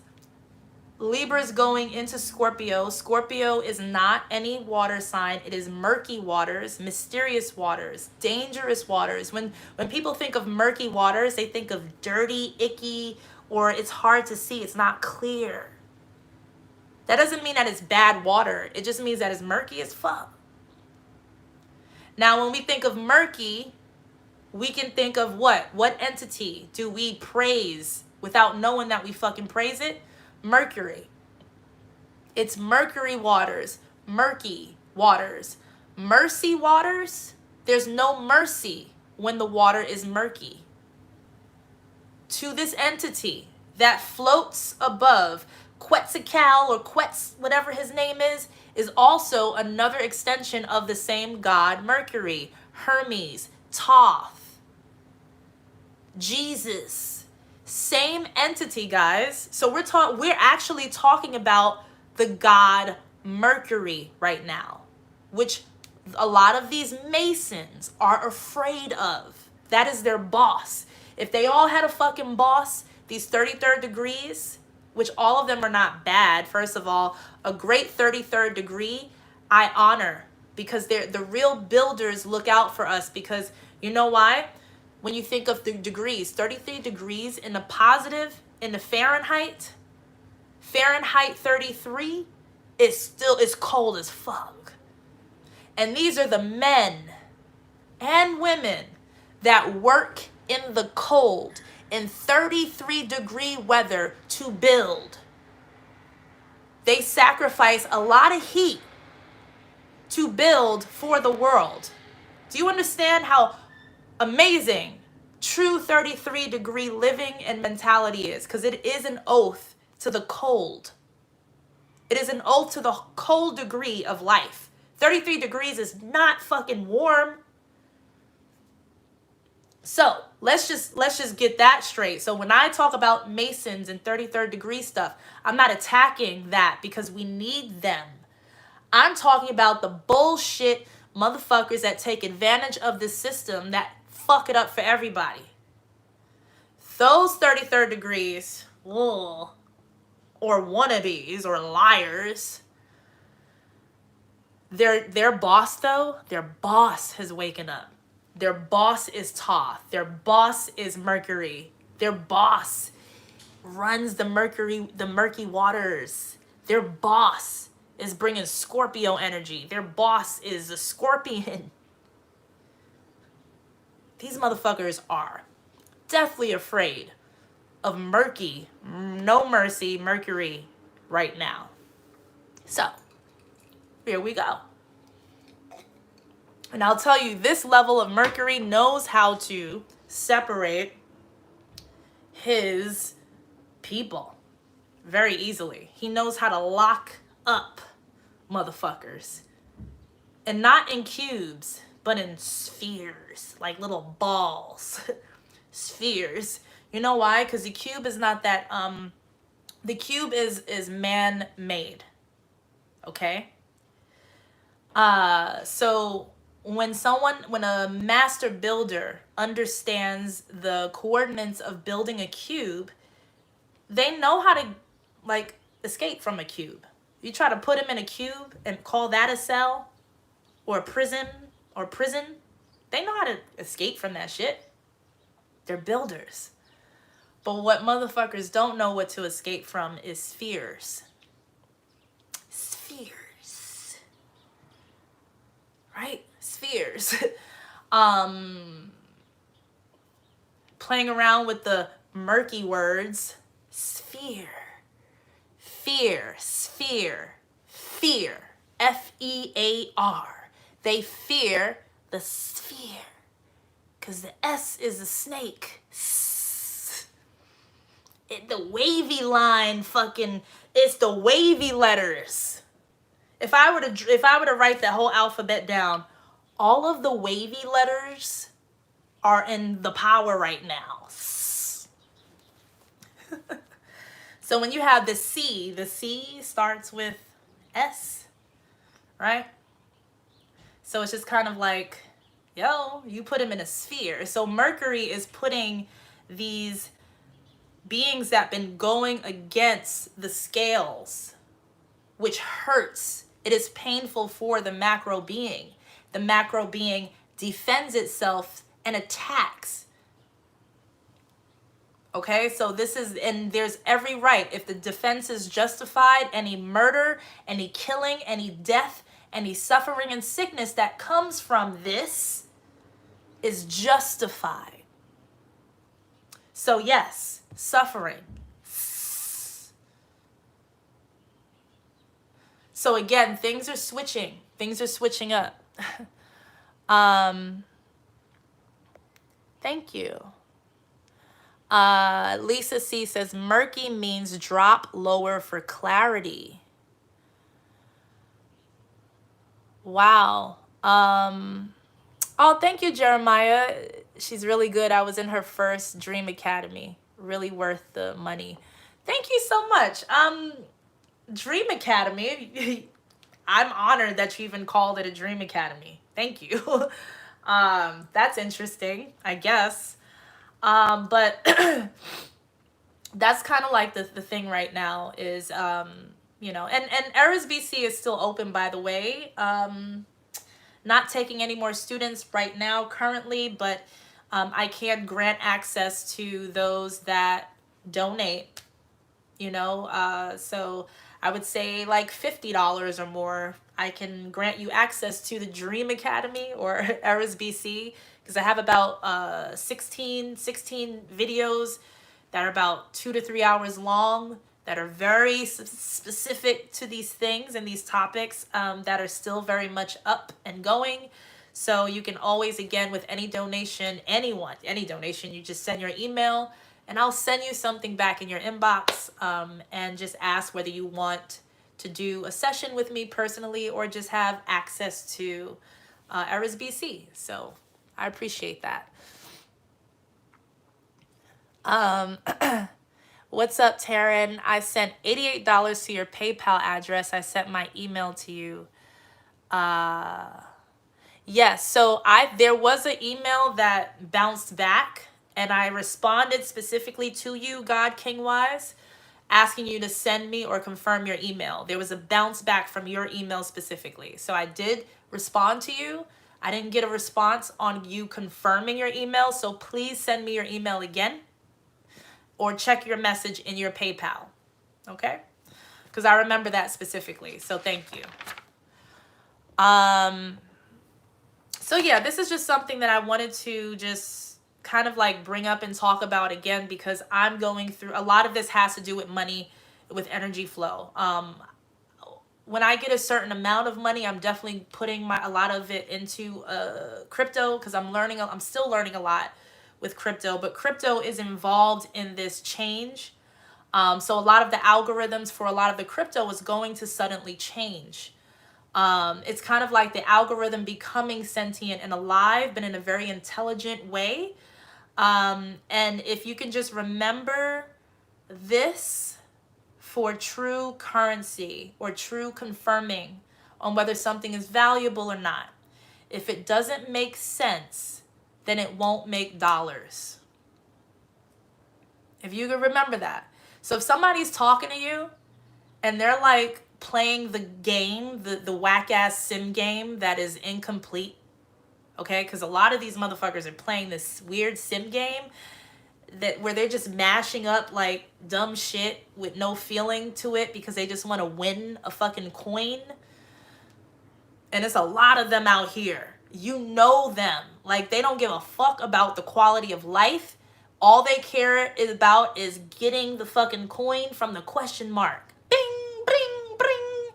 Libra's going into Scorpio. Scorpio is not any water sign. It is murky waters, mysterious waters, dangerous waters. When people think of murky waters, they think of dirty, icky, or it's hard to see. It's not clear. That doesn't mean that it's bad water. It just means that it's murky as fuck. Now, when we think of murky, we can think of what? What entity do we praise without knowing that we fucking praise it? Mercury. It's Mercury waters, murky waters. Mercy waters, there's no mercy when the water is murky. To this entity that floats above, Quetzalcoatl or Quetz, whatever his name is also another extension of the same god Mercury. Hermes, Thoth, Jesus, same entity, guys. So we're actually talking about the god Mercury right now, which a lot of these Masons are afraid of. That is their boss. If they all had a fucking boss, these 33rd degrees, which all of them are not bad. First of all, a great 33rd degree, I honor, because they're the real builders. Look out for us, because you know why? When you think of the degrees, 33 degrees in the positive, in the Fahrenheit 33 is cold as fuck. And these are the men and women that work in the cold, in 33 degree weather to build. They sacrifice a lot of heat to build for the world. Do you understand how amazing true 33 degree living and mentality is? Because it is an oath to the cold. It is an oath to the cold degree of life. 33 degrees is not fucking warm. So let's just get that straight. So when I talk about Masons and 33rd degree stuff, I'm not attacking that because we need them. I'm talking about the bullshit motherfuckers that take advantage of this system that fuck it up for everybody. Those 33rd degrees, or wannabes or liars, their boss though, their boss has waken up. Their boss is Thoth. Their boss is Mercury. Their boss runs the murky waters. Their boss is bringing Scorpio energy. Their boss is a scorpion. These motherfuckers are deathly afraid of murky, no mercy Mercury right now. So, here we go. And I'll tell you, this level of Mercury knows how to separate his people very easily. He knows how to lock up motherfuckers. And not in cubes, but in spheres, like little balls. Spheres. You know why? Because the cube is not that, the cube is man-made. Okay? So when a master builder understands the coordinates of building a cube, they know how to like escape from a cube. You try to put him in a cube and call that a cell or a prison, they know how to escape from that shit. They're builders. But what motherfuckers don't know what to escape from is spheres. Spheres. Right? Spheres. Playing around with the murky words. Sphere. Fear. Sphere. Fear. F-E-A-R. They fear the sphere. Because the S is a snake. The wavy line fucking, it's the wavy letters. If I were to write that whole alphabet down, all of the wavy letters are in the power right now. So when you have the C starts with S, right? So it's just kind of like, yo, you put him in a sphere. So Mercury is putting these beings that been going against the scales, which hurts. It is painful for the macro being. The macro being defends itself and attacks. Okay, so this is, and there's every right. If the defense is justified, any murder, any killing, any death, any suffering and sickness that comes from this is justified. So yes, suffering. So again, things are switching. Things are switching up. Thank you. Lisa C says, murky means drop lower for clarity. Wow. Oh, thank you, Jeremiah. She's really good. I was in her first Dream Academy. Really worth the money. Thank you so much. Dream Academy. I'm honored that you even called it a Dream Academy. Thank you. That's interesting, I guess. But that's kind of like the thing right now is, you know, and RSBC is still open, by the way. Not taking any more students right now currently, but I can grant access to those that donate, you know. So I would say like $50 or more. I can grant you access to the Dream Academy or RSBC, because I have about 16 videos that are about 2 to 3 hours long, that are very specific to these things and these topics, that are still very much up and going. So you can always, again, with any donation, any donation, you just send your email and I'll send you something back in your inbox, and just ask whether you want to do a session with me personally or just have access to RSBC. So I appreciate that. What's up, Taryn? I sent $88 to your PayPal address. I sent my email to you. Yes, so there was an email that bounced back, and I responded specifically to you, God King Wise, asking you to send me or confirm your email. There was a bounce back from your email specifically. So I did respond to you. I didn't get a response on you confirming your email, so please send me your email again or check your message in your PayPal, okay? Because I remember that specifically, so thank you. So yeah, this is just something that I wanted to just kind of like bring up and talk about again, because I'm going through, a lot of this has to do with money, with energy flow. When I get a certain amount of money, I'm definitely putting a lot of it into crypto, because I'm still learning a lot with crypto, but crypto is involved in this change. So a lot of the algorithms for a lot of the crypto is going to suddenly change. It's kind of like the algorithm becoming sentient and alive, but in a very intelligent way. And if you can just remember this for true currency or true confirming on whether something is valuable or not. If it doesn't make sense, then it won't make dollars. If you can remember that. So if somebody's talking to you and they're like playing the game, the whack-ass sim game that is incomplete, okay? Because a lot of these motherfuckers are playing this weird sim game where they're just mashing up like dumb shit with no feeling to it because they just want to win a fucking coin. And it's a lot of them out here. You know them. Like, they don't give a fuck about the quality of life. All they care about is getting the fucking coin from the question mark. Bing, bing, bing.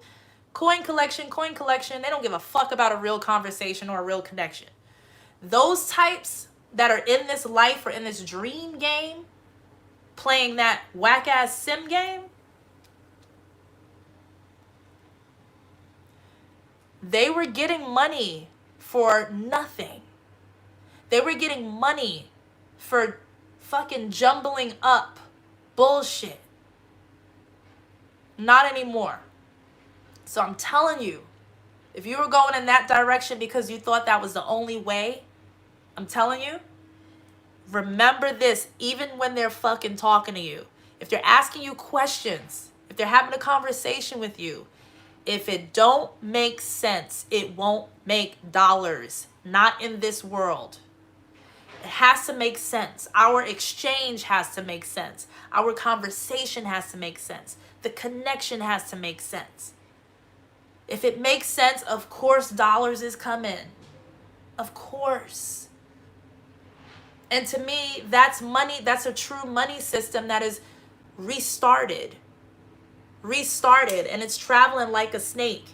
Coin collection, coin collection. They don't give a fuck about a real conversation or a real connection. Those types that are in this life or in this dream game, playing that whack-ass sim game, they were getting money for nothing. They were getting money for fucking jumbling up bullshit. Not anymore. So I'm telling you, if you were going in that direction because you thought that was the only way, I'm telling you, remember this, even when they're fucking talking to you. If they're asking you questions, if they're having a conversation with you, if it don't make sense, it won't make dollars. Not in this world. It has to make sense. Our exchange has to make sense. Our conversation has to make sense. The connection has to make sense. If it makes sense, of course dollars is coming. Of course. And to me, that's money. That's a true money system that is restarted, and it's traveling like a snake.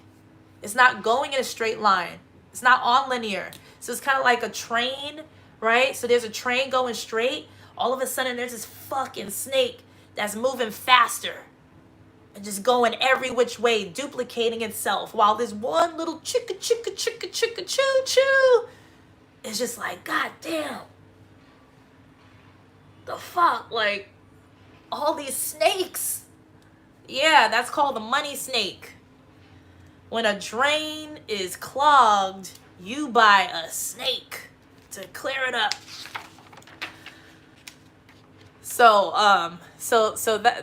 It's not going in a straight line. It's not on linear. So it's kind of like a train, right? So there's a train going straight. All of a sudden, there's this fucking snake that's moving faster and just going every which way, duplicating itself, while this one little chicka chicka chicka chicka choo choo is just like, God damn. The fuck, like, all these snakes. Yeah, that's called the money snake. When a drain is clogged, you buy a snake to clear it up. So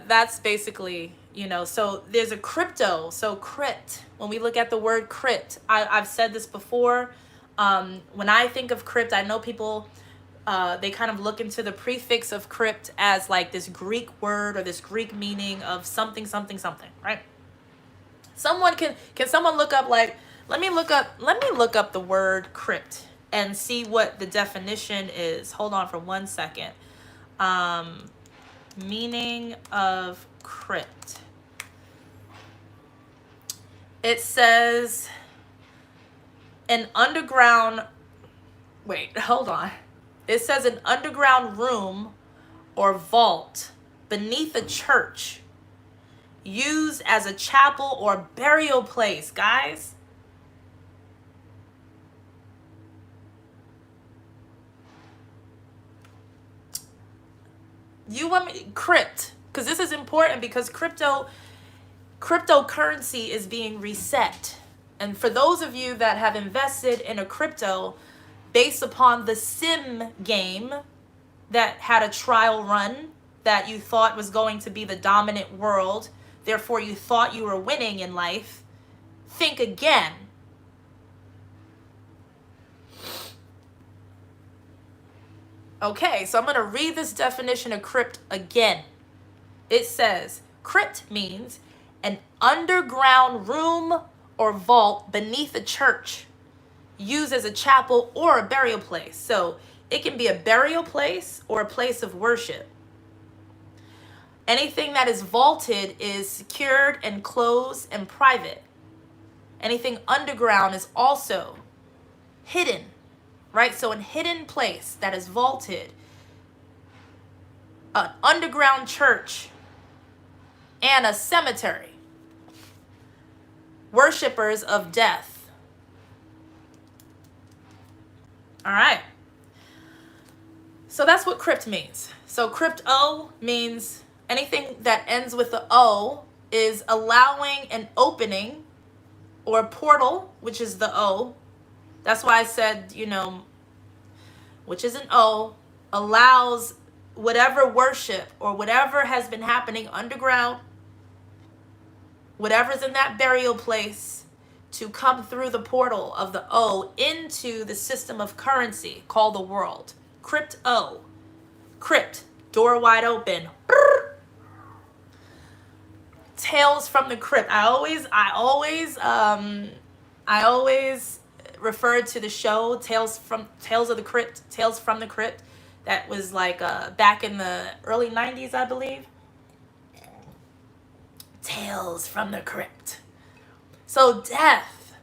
that's basically, you know, so there's a crypto. So crypt, when we look at the word crypt, I've said this before. When I think of crypt, I know people, they kind of look into the prefix of crypt as like this Greek word or this Greek meaning of something, something, something, right? Someone can someone look up, like, let me look up the word crypt and see what the definition is. Hold on for 1 second. Meaning of crypt. It says an underground, wait, hold on. It says an underground room or vault beneath a church used as a chapel or burial place, guys. You want me crypt, because this is important, because cryptocurrency is being reset. And for those of you that have invested in a crypto based upon the sim game that had a trial run that you thought was going to be the dominant world, therefore you thought you were winning in life, think again. Okay, so I'm going to read this definition of crypt again. It says, crypt means an underground room or vault beneath a church, used as a chapel or a burial place. So it can be a burial place or a place of worship. Anything that is vaulted is secured and closed and private. Anything underground is also hidden, right? So a hidden place that is vaulted, an underground church, and a cemetery. Worshippers of death. All right. So that's what crypt means. So crypto means anything that ends with the O is allowing an opening or a portal, which is the O. That's why I said, which is an O, allows whatever worship or whatever has been happening underground, whatever's in that burial place, to come through the portal of the O into the system of currency called the world. Crypto. Crypt. Door wide open. Tales from the crypt. I always referred to the show Tales of the Crypt, Tales from the Crypt. That was like back in the early 90s, I believe. Tales from the Crypt. So death.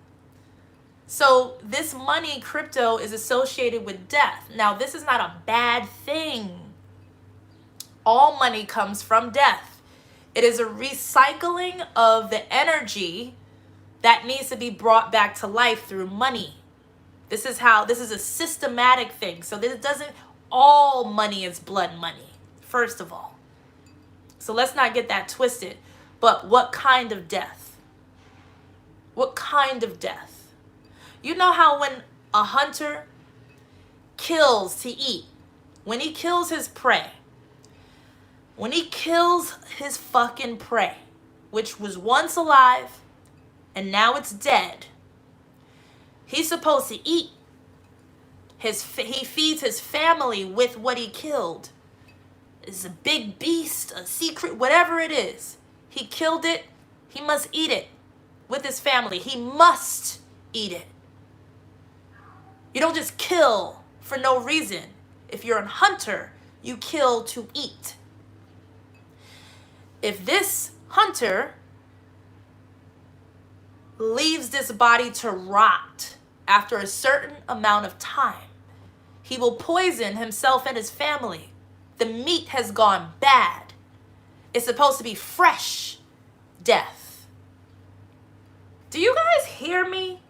So this money, crypto, is associated with death. Now, this is not a bad thing. All money comes from death. It is a recycling of the energy that needs to be brought back to life through money. This is a systematic thing. So this doesn't, all money is blood money, first of all. So let's not get that twisted. But what kind of death? What kind of death? You know how when a hunter kills to eat, when he kills his prey, when he kills his fucking prey, which was once alive and now it's dead, he's supposed to eat. He feeds his family with what he killed. It's a big beast, a secret, whatever it is. He killed it. He must eat it with his family. He must eat it. You don't just kill for no reason. If you're a hunter, you kill to eat. If this hunter leaves this body to rot after a certain amount of time, he will poison himself and his family. The meat has gone bad. It's supposed to be fresh death. Do you guys hear me?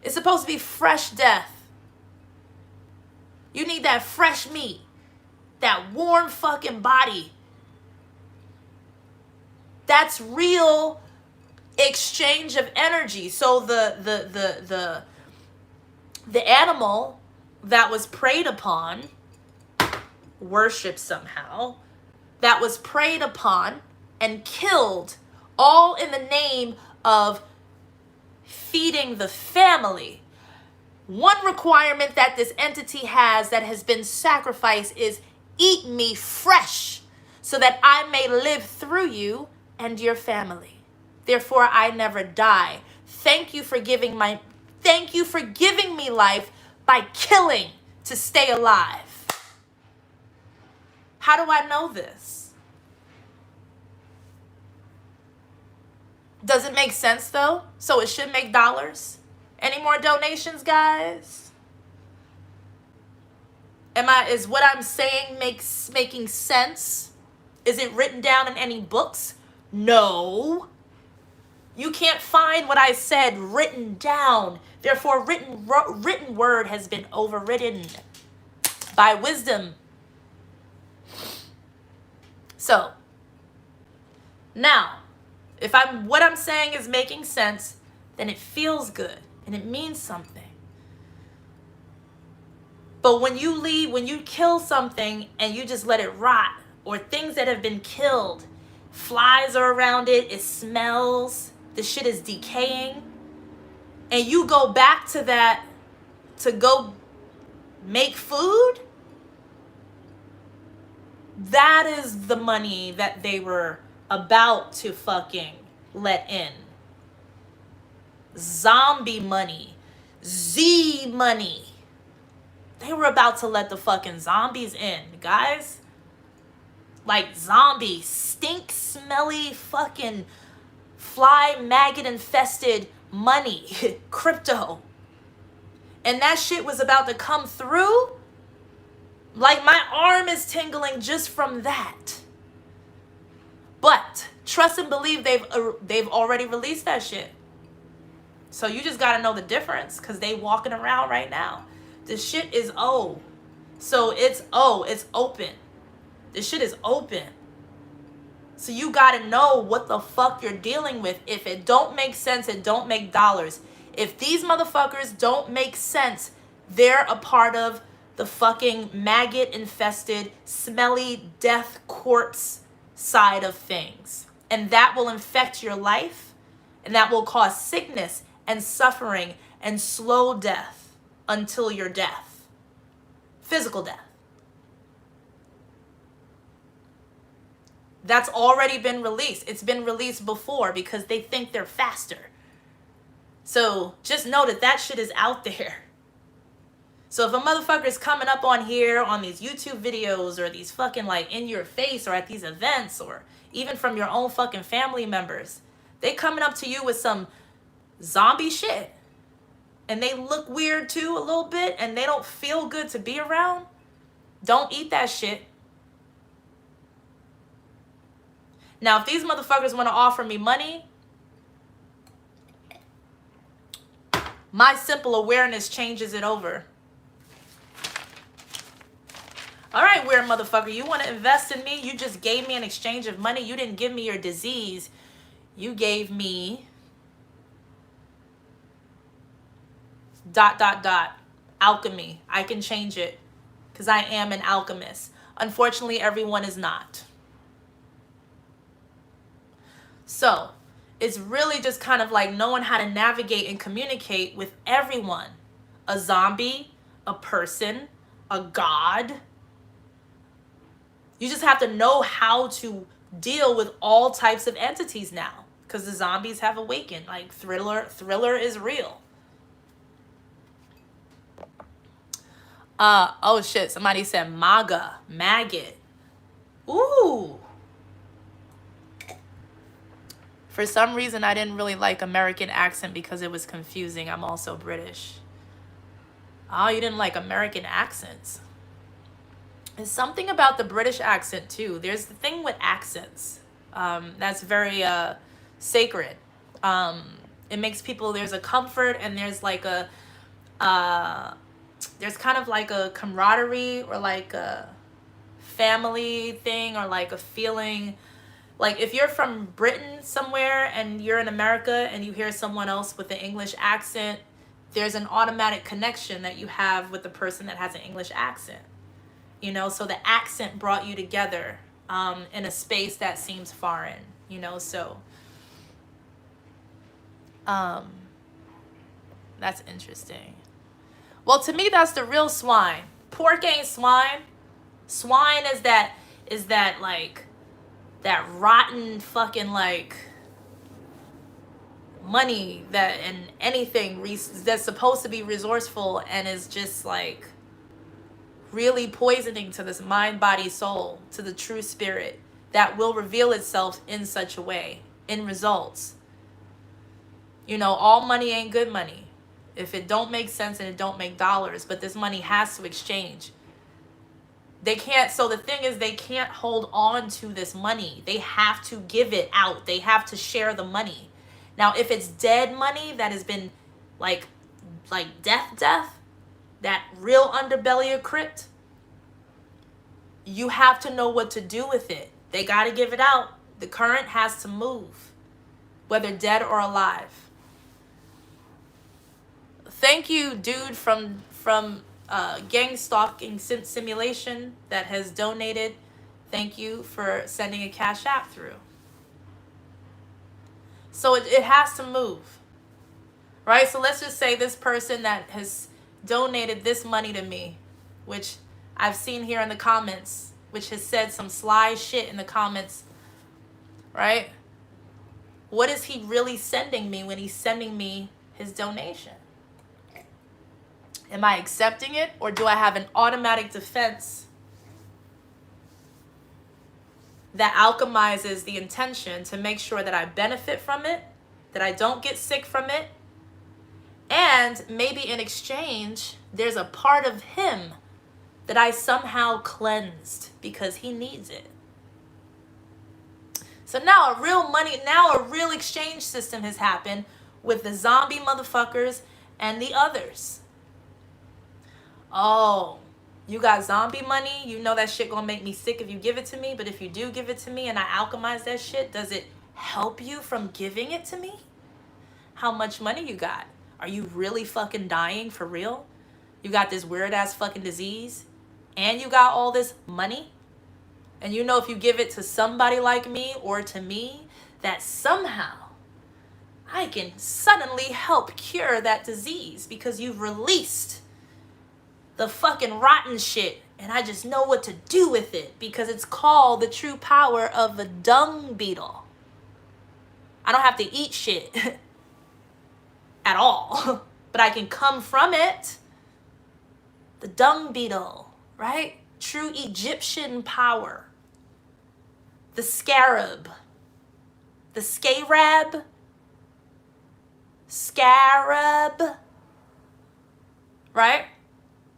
It's supposed to be fresh death. You need that fresh meat, that warm fucking body. That's real exchange of energy. So the animal that was preyed upon, worshipped somehow, that was preyed upon and killed, all in the name of feeding the family. One requirement that this entity has that has been sacrificed is eat me fresh so that I may live through you and your family. Therefore, I never die. Thank you for giving me life by killing to stay alive. How do I know this? Does it make sense though? So it should make dollars. Any more donations, guys? Is what I'm saying making sense? Is it written down in any books? No. You can't find what I said written down. Therefore, written word has been overridden by wisdom. So, now, if what I'm saying is making sense, then it feels good and it means something. But when you kill something and you just let it rot, or things that have been killed, flies are around it, it smells, the shit is decaying, and you go back to that to go make food, that is the money that they were about to fucking let in. Zombie money. Z money. They were about to let the fucking zombies in, guys. Like zombie, stink, smelly, fucking fly, maggot infested money. Crypto. And that shit was about to come through. Like, my arm is tingling just from that. But trust and believe they've already released that shit. So you just gotta know the difference, because they walking around right now. This shit is O. So it's open. This shit is open. So you gotta know what the fuck you're dealing with. If it don't make sense, it don't make dollars. If these motherfuckers don't make sense, they're a part of the fucking maggot infested, smelly death corpse side of things. And that will infect your life, and that will cause sickness and suffering and slow death until your death. Physical death. That's already been released. It's been released before because they think they're faster. So just know that shit is out there. So if a motherfucker is coming up on here on these YouTube videos, or these fucking like in your face, or at these events, or even from your own fucking family members, they coming up to you with some zombie shit, and they look weird too a little bit, and they don't feel good to be around, don't eat that shit. Now, if these motherfuckers want to offer me money, my simple awareness changes it over. All right, weird motherfucker, you want to invest in me? You just gave me an exchange of money. You didn't give me your disease. You gave me ... alchemy. I can change it because I am an alchemist. Unfortunately, everyone is not. So it's really just kind of like knowing how to navigate and communicate with everyone. A zombie, a person, a god. You just have to know how to deal with all types of entities now, because the zombies have awakened. Like thriller is real. Oh shit, somebody said MAGA, maggot. Ooh. For some reason, I didn't really like American accent because it was confusing. I'm also British. Oh, you didn't like American accents. There's something about the British accent too. There's the thing with accents. That's very sacred. It makes people, there's a comfort, and there's like a, there's kind of like a camaraderie, or like a family thing, or like a feeling. Like if you're from Britain somewhere and you're in America and you hear someone else with an English accent, there's an automatic connection that you have with the person that has an English accent. You know, so the accent brought you together in a space that seems foreign, you know, so that's interesting. Well, to me, that's the real swine. Pork ain't swine. Swine is that like that rotten fucking like money that, and anything that's supposed to be resourceful and is just like really poisoning to this mind, body, soul, to the true spirit that will reveal itself in such a way, in results. You know, all money ain't good money if it don't make sense and it don't make dollars, but this money has to exchange. They can't, so the thing is, they can't hold on to this money. They have to give it out. They have to share the money. Now, if it's dead money that has been like death, that real underbelly of crypt, you have to know what to do with it. They got to give it out. The current has to move, whether dead or alive. Thank you, dude, from Gang Stalking Simulation that has donated. Thank you for sending a Cash App through. So it has to move, right? So let's just say this person that has donated this money to me, which I've seen here in the comments, which has said some sly shit in the comments, right? What is he really sending me when he's sending me his donation? Am I accepting it, or do I have an automatic defense that alchemizes the intention to make sure that I benefit from it, that I don't get sick from it, and maybe in exchange, there's a part of him that I somehow cleansed because he needs it. So now a real exchange system has happened with the zombie motherfuckers and the others. Oh, you got zombie money? You know that shit gonna make me sick if you give it to me, but if you do give it to me and I alchemize that shit, does it help you from giving it to me? How much money you got? Are you really fucking dying for real? You got this weird ass fucking disease and you got all this money? And you know if you give it to somebody like me or to me, that somehow I can suddenly help cure that disease because you've released the fucking rotten shit and I just know what to do with it because it's called the true power of a dung beetle. I don't have to eat shit at all, but I can come from it. The dung beetle, right? True Egyptian power. The scarab. The scarab. Scarab. Right?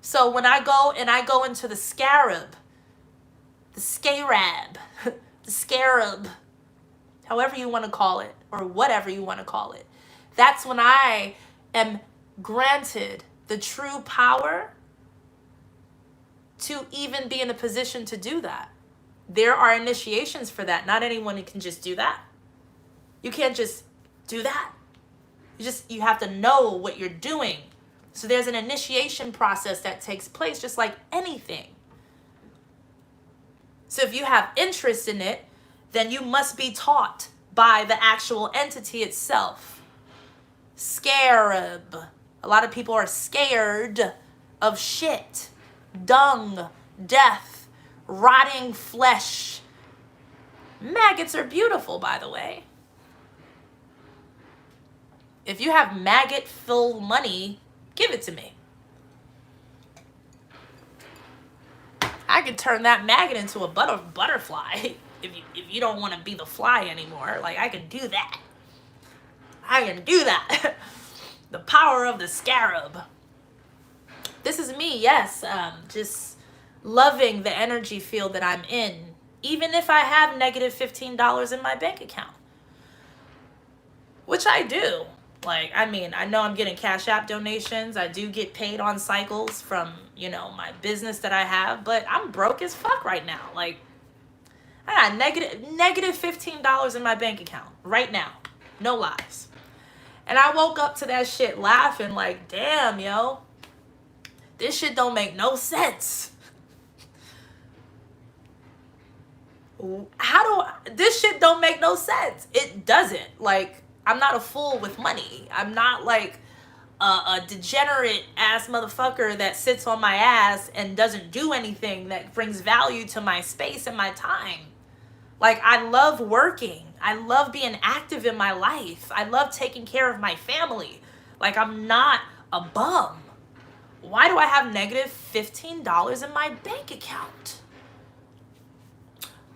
So when I go into the scarab, the scarab, the scarab, however you want to call it, or whatever you want to call it, that's when I am granted the true power to even be in a position to do that. There are initiations for that. Not anyone can just do that. You can't just do that. You have to know what you're doing. So there's an initiation process that takes place just like anything. So if you have interest in it, then you must be taught by the actual entity itself. Scarab. A lot of people are scared of shit. Dung, death, rotting flesh. Maggots are beautiful, by the way. If you have maggot-filled money, give it to me. I could turn that maggot into a butterfly if you don't want to be the fly anymore. Like, I can do that. I can do that. The power of the scarab. This is me, yes. Just loving the energy field that I'm in. Even if I have negative $15 in my bank account. Which I do. Like, I mean, I know I'm getting Cash App donations. I do get paid on cycles from, my business that I have. But I'm broke as fuck right now. Like, I got negative $15 in my bank account right now. No lies. And I woke up to that shit laughing like, damn, yo. This shit don't make no sense. This shit don't make no sense. It doesn't. Like, I'm not a fool with money. I'm not like a degenerate ass motherfucker that sits on my ass and doesn't do anything that brings value to my space and my time. Like, I love working. I love being active in my life. I love taking care of my family. Like, I'm not a bum. Why do I have negative $15 in my bank account?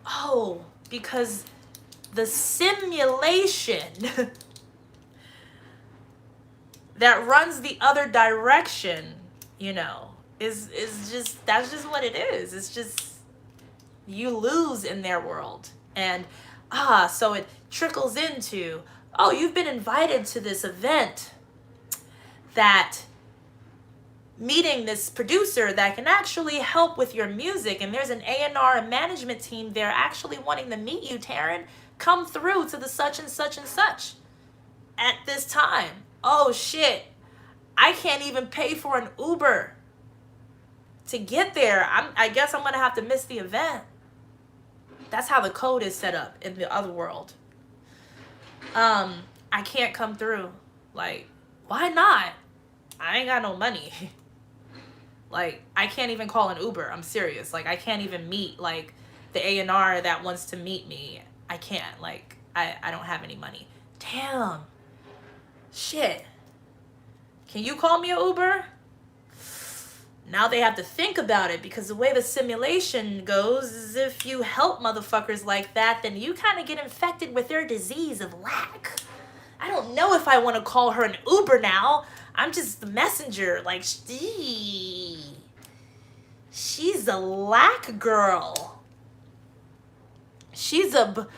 Oh, because the simulation that runs the other direction, is just, that's just what it is. It's just, you lose in their world. And so it trickles into, oh, you've been invited to this event, that meeting this producer that can actually help with your music, and there's an A&R and management team there actually wanting to meet you, Taryn. Come through to the such and such and such at this time. Oh shit, I can't even pay for an Uber to get there. I guess I'm gonna have to miss the event. That's how the code is set up in the other world. I can't come through. Like, why not? I ain't got no money. Like, I can't even call an Uber. I'm serious. Like, I can't even meet, like, the A&R that wants to meet me. I can't. Like, I don't have any money. Damn. Shit. Can you call me an Uber? Now they have to think about it, because the way the simulation goes is if you help motherfuckers like that, then you kind of get infected with their disease of lack. I don't know if I want to call her an Uber now. I'm just the messenger. Like, she's a lack girl. She's a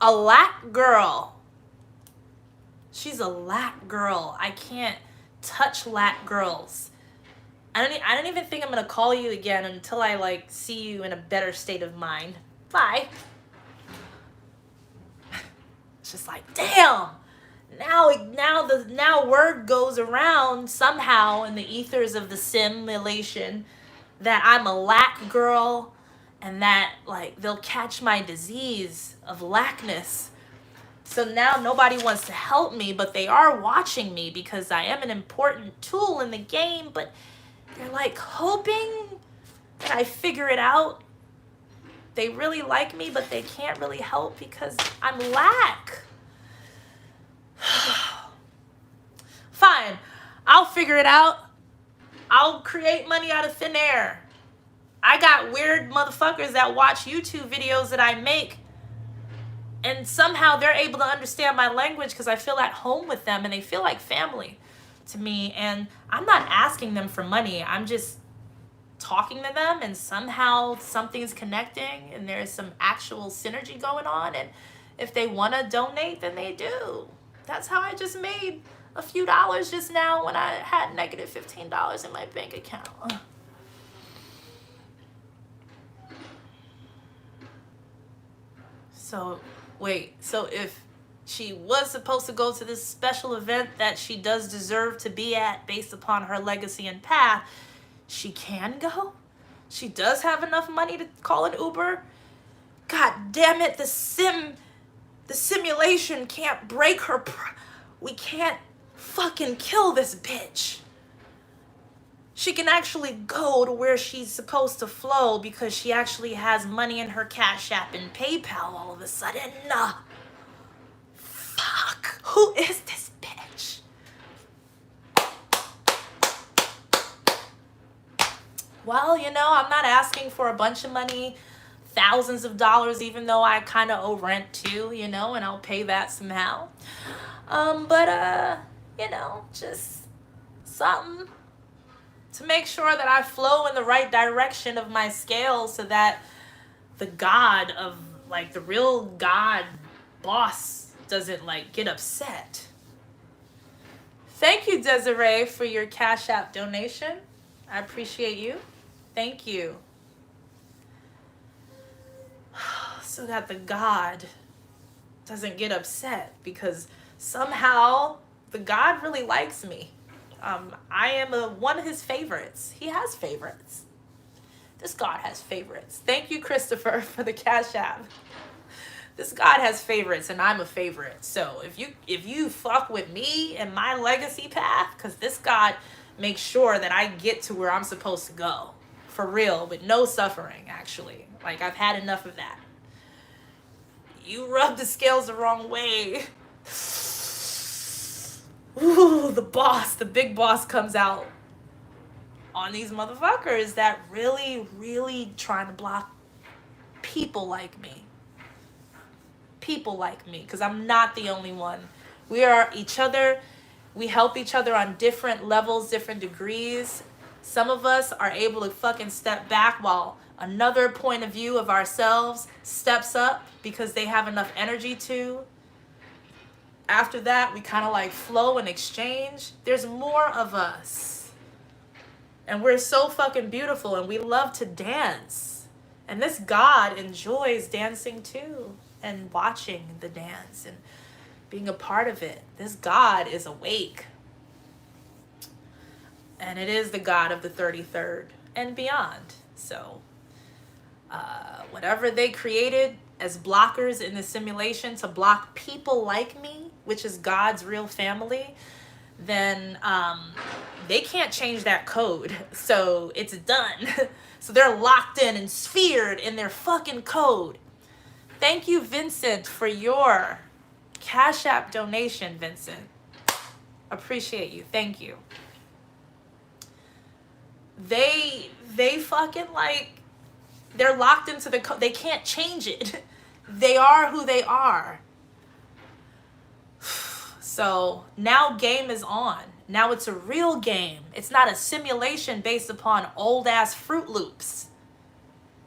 lack girl. She's a lack girl. I can't touch lack girls. I don't even think I'm gonna call you again until I like see you in a better state of mind. Bye. It's just like, damn. Now word goes around somehow in the ethers of the simulation that I'm a lack girl, and that like they'll catch my disease of lackness. So now nobody wants to help me, but they are watching me because I am an important tool in the game, but they're like hoping that I figure it out. They really like me, but they can't really help because I'm lack. Fine, I'll figure it out. I'll create money out of thin air. I got weird motherfuckers that watch YouTube videos that I make, and somehow they're able to understand my language because I feel at home with them and they feel like family to me. And I'm not asking them for money. I'm just talking to them, and somehow something's connecting and there's some actual synergy going on. And if they want to donate, then they do. That's how I just made a few dollars just now when I had negative $15 in my bank account. So, wait, so if she was supposed to go to this special event that she does deserve to be at based upon her legacy and path, she can go? She does have enough money to call an Uber? God damn it, the simulation can't break her. We can't fucking kill this bitch. She can actually go to where she's supposed to flow because she actually has money in her Cash App and PayPal all of a sudden. Fuck. Who is this bitch? Well, you know, I'm not asking for a bunch of money, thousands of dollars, even though I kind of owe rent too, you know, and I'll pay that somehow. You know, just something to make sure that I flow in the right direction of my scale so that the God of, like, the real God boss doesn't, like, get upset. Thank you, Desiree, for your Cash App donation. I appreciate you. Thank you. So that the God doesn't get upset, because somehow the God really likes me. I am one of his favorites. He has favorites. This God has favorites. Thank you, Christopher, for the Cash App. This God has favorites, and I'm a favorite. So if you fuck with me and my legacy path, because this God makes sure that I get to where I'm supposed to go. For real, with no suffering, actually. Like, I've had enough of that. You rub the scales the wrong way. Ooh, the big boss comes out on these motherfuckers that really, really trying to block people like me. People like me, because I'm not the only one. We are each other. We help each other on different levels, different degrees. Some of us are able to fucking step back while another point of view of ourselves steps up because they have enough energy to. After that, we kind of like flow and exchange. There's more of us. And we're so fucking beautiful and we love to dance. And this God enjoys dancing too and watching the dance and being a part of it. This God is awake. And it is the God of the 33rd and beyond. So whatever they created as blockers in the simulation to block people like me, which is God's real family, then they can't change that code. So it's done. So they're locked in and sphered in their fucking code. Thank you, Vincent, for your Cash App donation, Vincent. Appreciate you. Thank you. They fucking like, they're locked into the code. They can't change it. They are who they are. So now game is on. Now it's a real game. It's not a simulation based upon old ass Fruit Loops.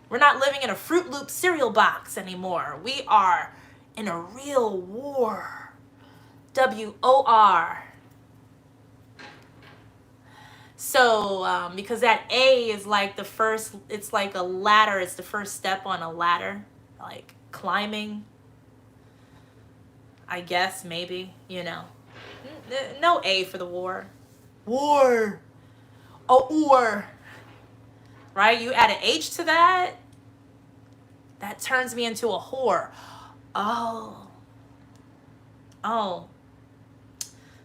We're not living in a Fruit Loop cereal box anymore. We are in a real war. WOR. So, because that A is like the first, it's like a ladder. It's the first step on a ladder, like climbing. I guess, maybe, you know. No A for the war. War. Oh, or. Right? You add an H to that, that turns me into a whore. Oh. Oh.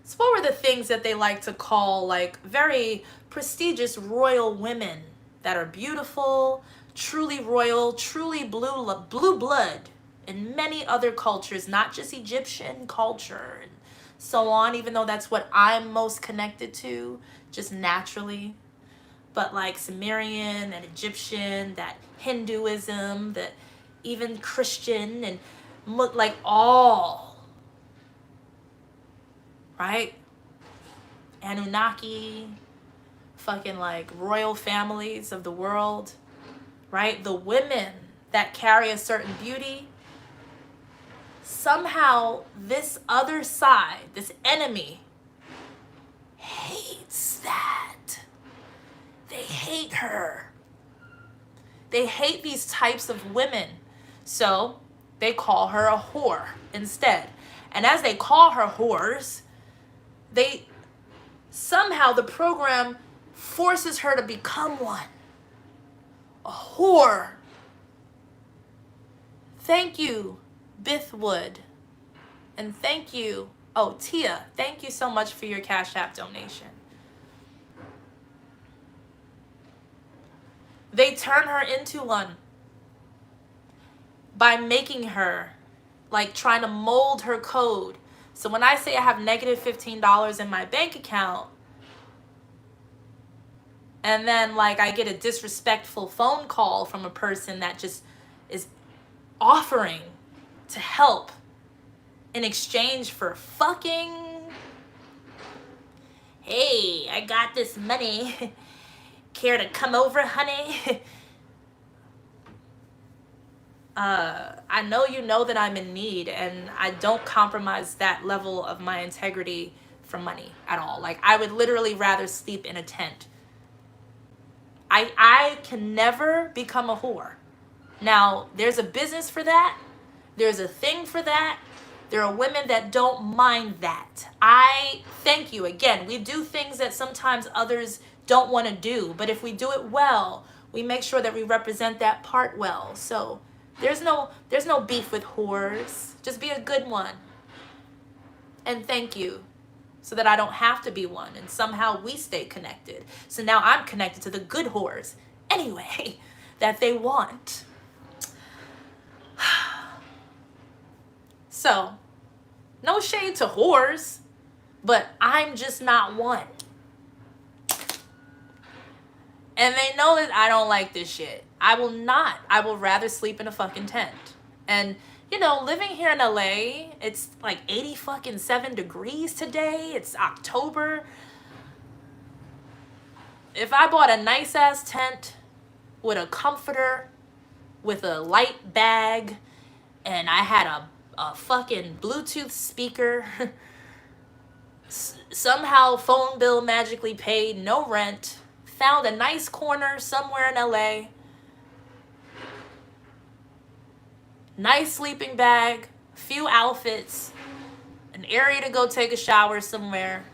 So what were the things that they like to call like very prestigious royal women that are beautiful, truly royal, truly blue blood in many other cultures, not just Egyptian culture and so on, even though that's what I'm most connected to, just naturally. But like Sumerian and Egyptian, that Hinduism, that even Christian and like all, right? Anunnaki, fucking like royal families of the world, right? The women that carry a certain beauty, somehow this other side, this enemy, hates that. They hate her. They hate these types of women. So they call her a whore instead. And as they call her whores, they somehow, the program forces her to become one. A whore. Thank you, Bithwood. And thank you, oh, Tia, thank you so much for your Cash App donation. They turn her into one by making her, like trying to mold her code. So when I say I have negative $15 in my bank account, and then like I get a disrespectful phone call from a person that just is offering to help in exchange for fucking, hey, I got this money. Care to come over, honey? I know you know that I'm in need, and I don't compromise that level of my integrity for money at all. Like, I would literally rather sleep in a tent. I can never become a whore. Now, there's a business for that. There's a thing for that. There are women that don't mind that. I thank you. Again, we do things that sometimes others don't want to do, but if we do it well, we make sure that we represent that part well. So there's no beef with whores. Just be a good one. And thank you, so that I don't have to be one, and somehow we stay connected. So now I'm connected to the good whores anyway that they want. So no shade to whores, but I'm just not one. And they know that I don't like this shit. I will not. I will rather sleep in a fucking tent. And, you know, living here in LA, it's like 7 degrees today. It's October. If I bought a nice ass tent with a comforter, with a light bag, and I had a fucking Bluetooth speaker, somehow phone bill magically paid, no rent, found a nice corner somewhere in LA, nice sleeping bag, few outfits, an area to go take a shower somewhere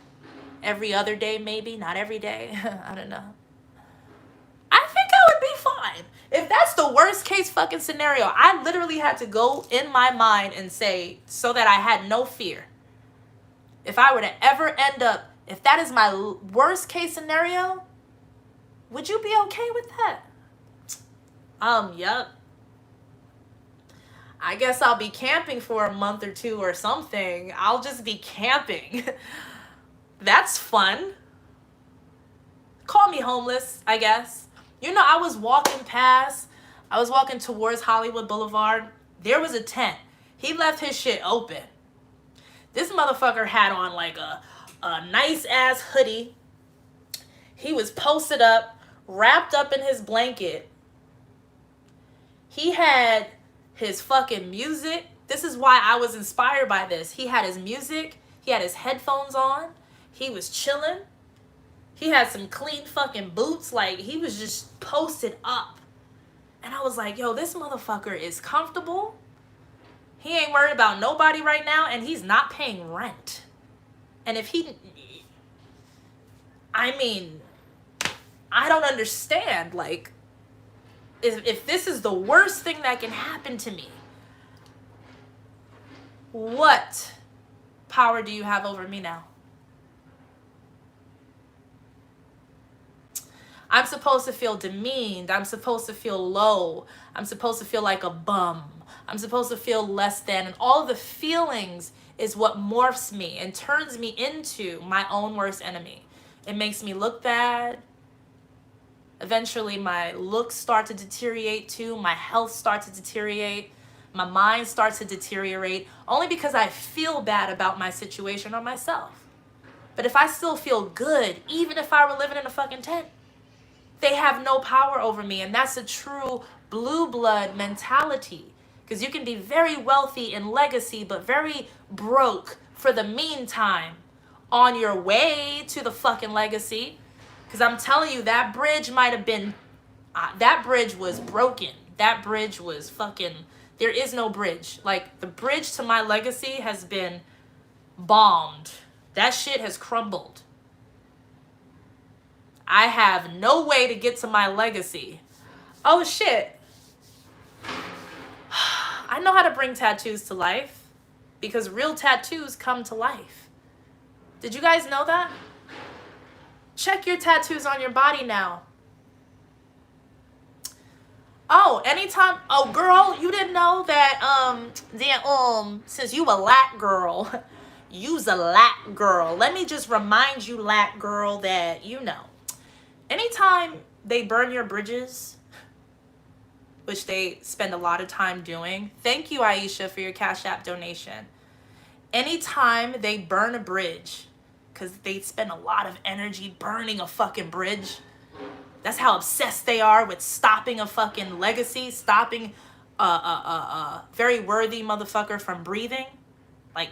every other day, maybe, not every day. I don't know. I think I would be fine. If that's the worst case fucking scenario, I literally had to go in my mind and say, so that I had no fear. If I were to ever end up, if that is my worst case scenario, would you be okay with that? Yep. I guess I'll be camping for a month or two or something. I'll just be camping. That's fun. Call me homeless, I guess. You know, I was walking towards Hollywood Boulevard. There was a tent. He left his shit open. This motherfucker had on like a nice ass hoodie. He was posted up, wrapped up in his blanket. He had his fucking music. This is why I was inspired by this. He had his music. He had his headphones on. He was chilling. He had some clean fucking boots. Like, he was just posted up. And I was like, yo, this motherfucker is comfortable. He ain't worried about nobody right now. And he's not paying rent. And if he... I mean... I don't understand. Like, if this is the worst thing that can happen to me, what power do you have over me now? I'm supposed to feel demeaned. I'm supposed to feel low. I'm supposed to feel like a bum. I'm supposed to feel less than. And all of the feelings is what morphs me and turns me into my own worst enemy. It makes me look bad. Eventually, my looks start to deteriorate too. My health starts to deteriorate. My mind starts to deteriorate. Only because I feel bad about my situation or myself. But if I still feel good, even if I were living in a fucking tent, they have no power over me. And that's a true blue blood mentality. Because you can be very wealthy in legacy, but very broke for the meantime on your way to the fucking legacy. Because I'm telling you, that bridge might have been, that bridge was broken. That bridge was fucking, there is no bridge. Like, the bridge to my legacy has been bombed. That shit has crumbled. I have no way to get to my legacy. Oh, shit. I know how to bring tattoos to life. Because real tattoos come to life. Did you guys know that? Check your tattoos on your body now. Oh, anytime. Oh, girl, you didn't know that, since you a Lat girl, you's a Lat girl. Let me just remind you, Lat girl, that, you know, anytime they burn your bridges, which they spend a lot of time doing. Thank you, Aisha, for your Cash App donation. Anytime they burn a bridge, because they spend a lot of energy burning a fucking bridge. That's how obsessed they are with stopping a fucking legacy, stopping a very worthy motherfucker from breathing. Like,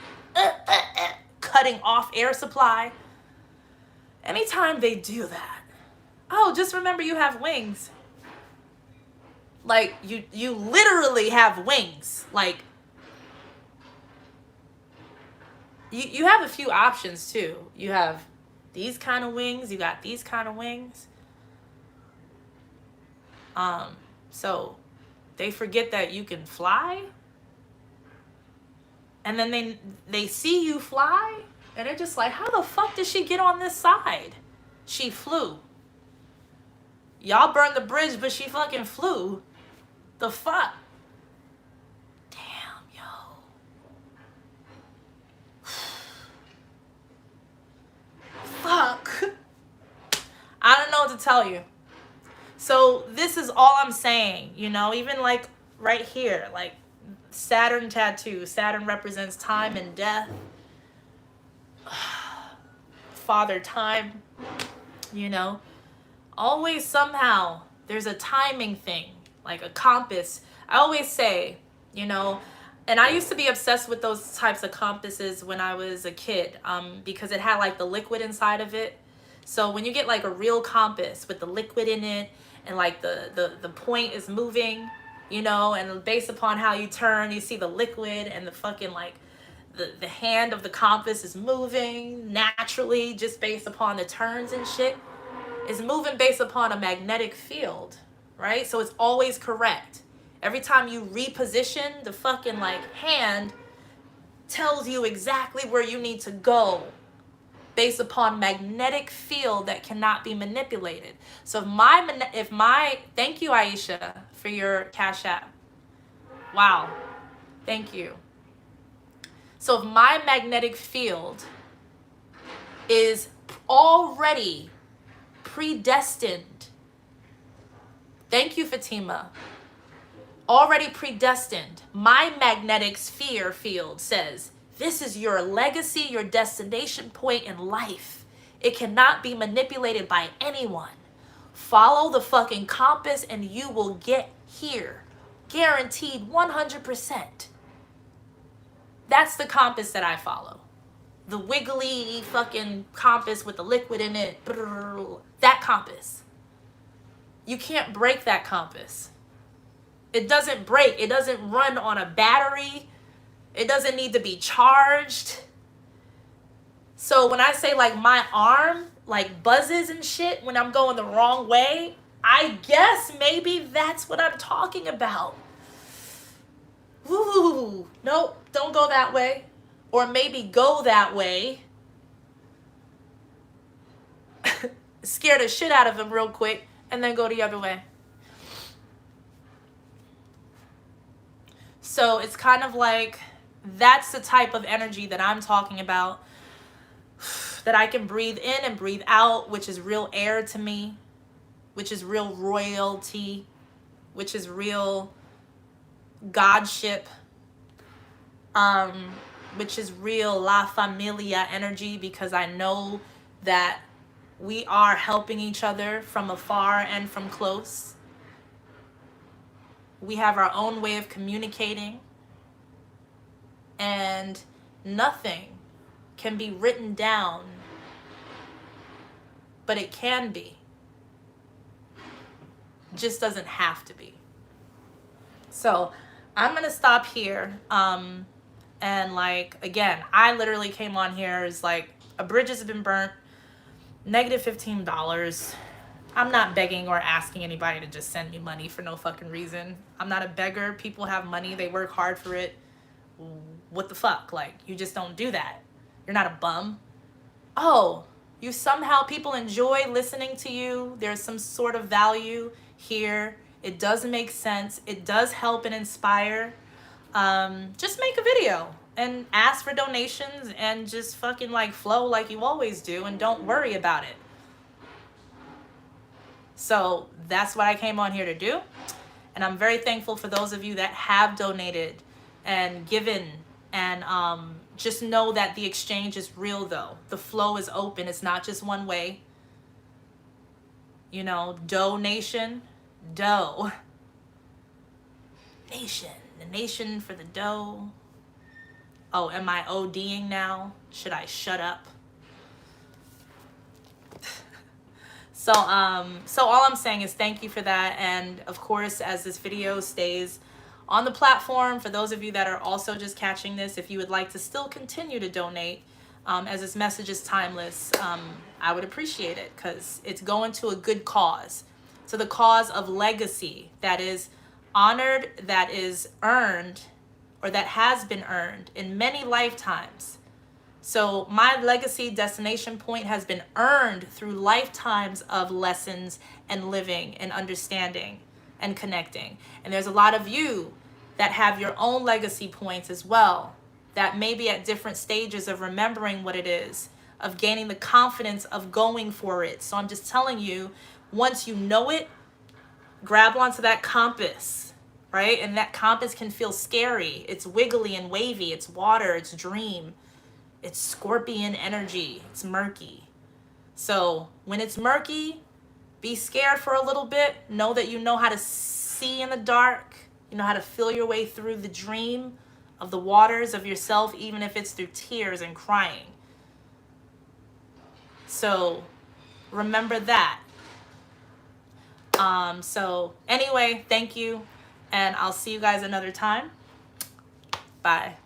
cutting off air supply. Anytime they do that, oh, just remember you have wings. Like, you literally have wings. Like, you have a few options too. You have these kind of wings. You got these kind of wings. So they forget that you can fly. And then they see you fly. And they're just like, how the fuck did she get on this side? She flew. Y'all burned the bridge, but she fucking flew. The fuck? Fuck. I don't know what to tell you. So this is all I'm saying, you know, even like right here, like Saturn tattoo. Saturn represents time and death. Father time, you know. Always somehow there's a timing thing, like a compass. I always say, you know, and I used to be obsessed with those types of compasses when I was a kid, because it had like the liquid inside of it. So when you get like a real compass with the liquid in it, and like the point is moving, you know, and based upon how you turn, you see the liquid, and the fucking like the hand of the compass is moving naturally just based upon the turns and shit. Is moving based upon a magnetic field, right? So it's always correct. Every time you reposition, the fucking like hand tells you exactly where you need to go based upon magnetic field that cannot be manipulated. So if my thank you, Aisha, for your Cash App. Wow. Thank you. So if my magnetic field is already predestined, thank you, Fatima, already predestined, my magnetic sphere field says, this is your legacy, your destination point in life. It cannot be manipulated by anyone. Follow the fucking compass and you will get here. Guaranteed 100%. That's the compass that I follow. The wiggly fucking compass with the liquid in it. That compass. You can't break that compass. It doesn't break. It doesn't run on a battery. It doesn't need to be charged. So when I say like my arm like buzzes and shit when I'm going the wrong way, I guess maybe that's what I'm talking about. Ooh, nope, don't go that way. Or maybe go that way. Scare the shit out of him real quick and then go the other way. So it's kind of like, that's the type of energy that I'm talking about, that I can breathe in and breathe out, which is real air to me, which is real royalty, which is real godship, which is real La Familia energy, because I know that we are helping each other from afar and from close. We have our own way of communicating, and nothing can be written down, but it can be. Just doesn't have to be. So I'm gonna stop here. And like, again, I literally came on here as like, a bridge has been burnt, negative $15. I'm not begging or asking anybody to just send me money for no fucking reason. I'm not a beggar. People have money. They work hard for it. What the fuck? Like, you just don't do that. You're not a bum. Oh, you somehow, people enjoy listening to you. There's some sort of value here. It does make sense. It does help and inspire. Just make a video and ask for donations and just fucking like flow like you always do, and don't worry about it. So that's what I came on here to do. And I'm very thankful for those of you that have donated and given. And just know that the exchange is real, though. The flow is open. It's not just one way. You know, donation, dough. Nation. The nation for the dough. Oh, am I ODing now? Should I shut up? So all I'm saying is thank you for that. And of course, as this video stays on the platform, for those of you that are also just catching this, if you would like to still continue to donate, as this message is timeless, I would appreciate it, because it's going to a good cause, to the cause of legacy that is honored, that is earned, or that has been earned in many lifetimes. So my legacy destination point has been earned through lifetimes of lessons and living and understanding and connecting. And there's a lot of you that have your own legacy points as well, that may be at different stages of remembering what it is, of gaining the confidence of going for it. So I'm just telling you, once you know it, grab onto that compass, right? And that compass can feel scary. It's wiggly and wavy. It's water. It's dream. It's scorpion energy. It's murky. So when it's murky, Be scared for a little bit. Know that you know how to see in the dark. You know how to feel your way through the dream of the waters of yourself, even if it's through tears and crying. So remember that. So anyway, thank you. And I'll see you guys another time. Bye.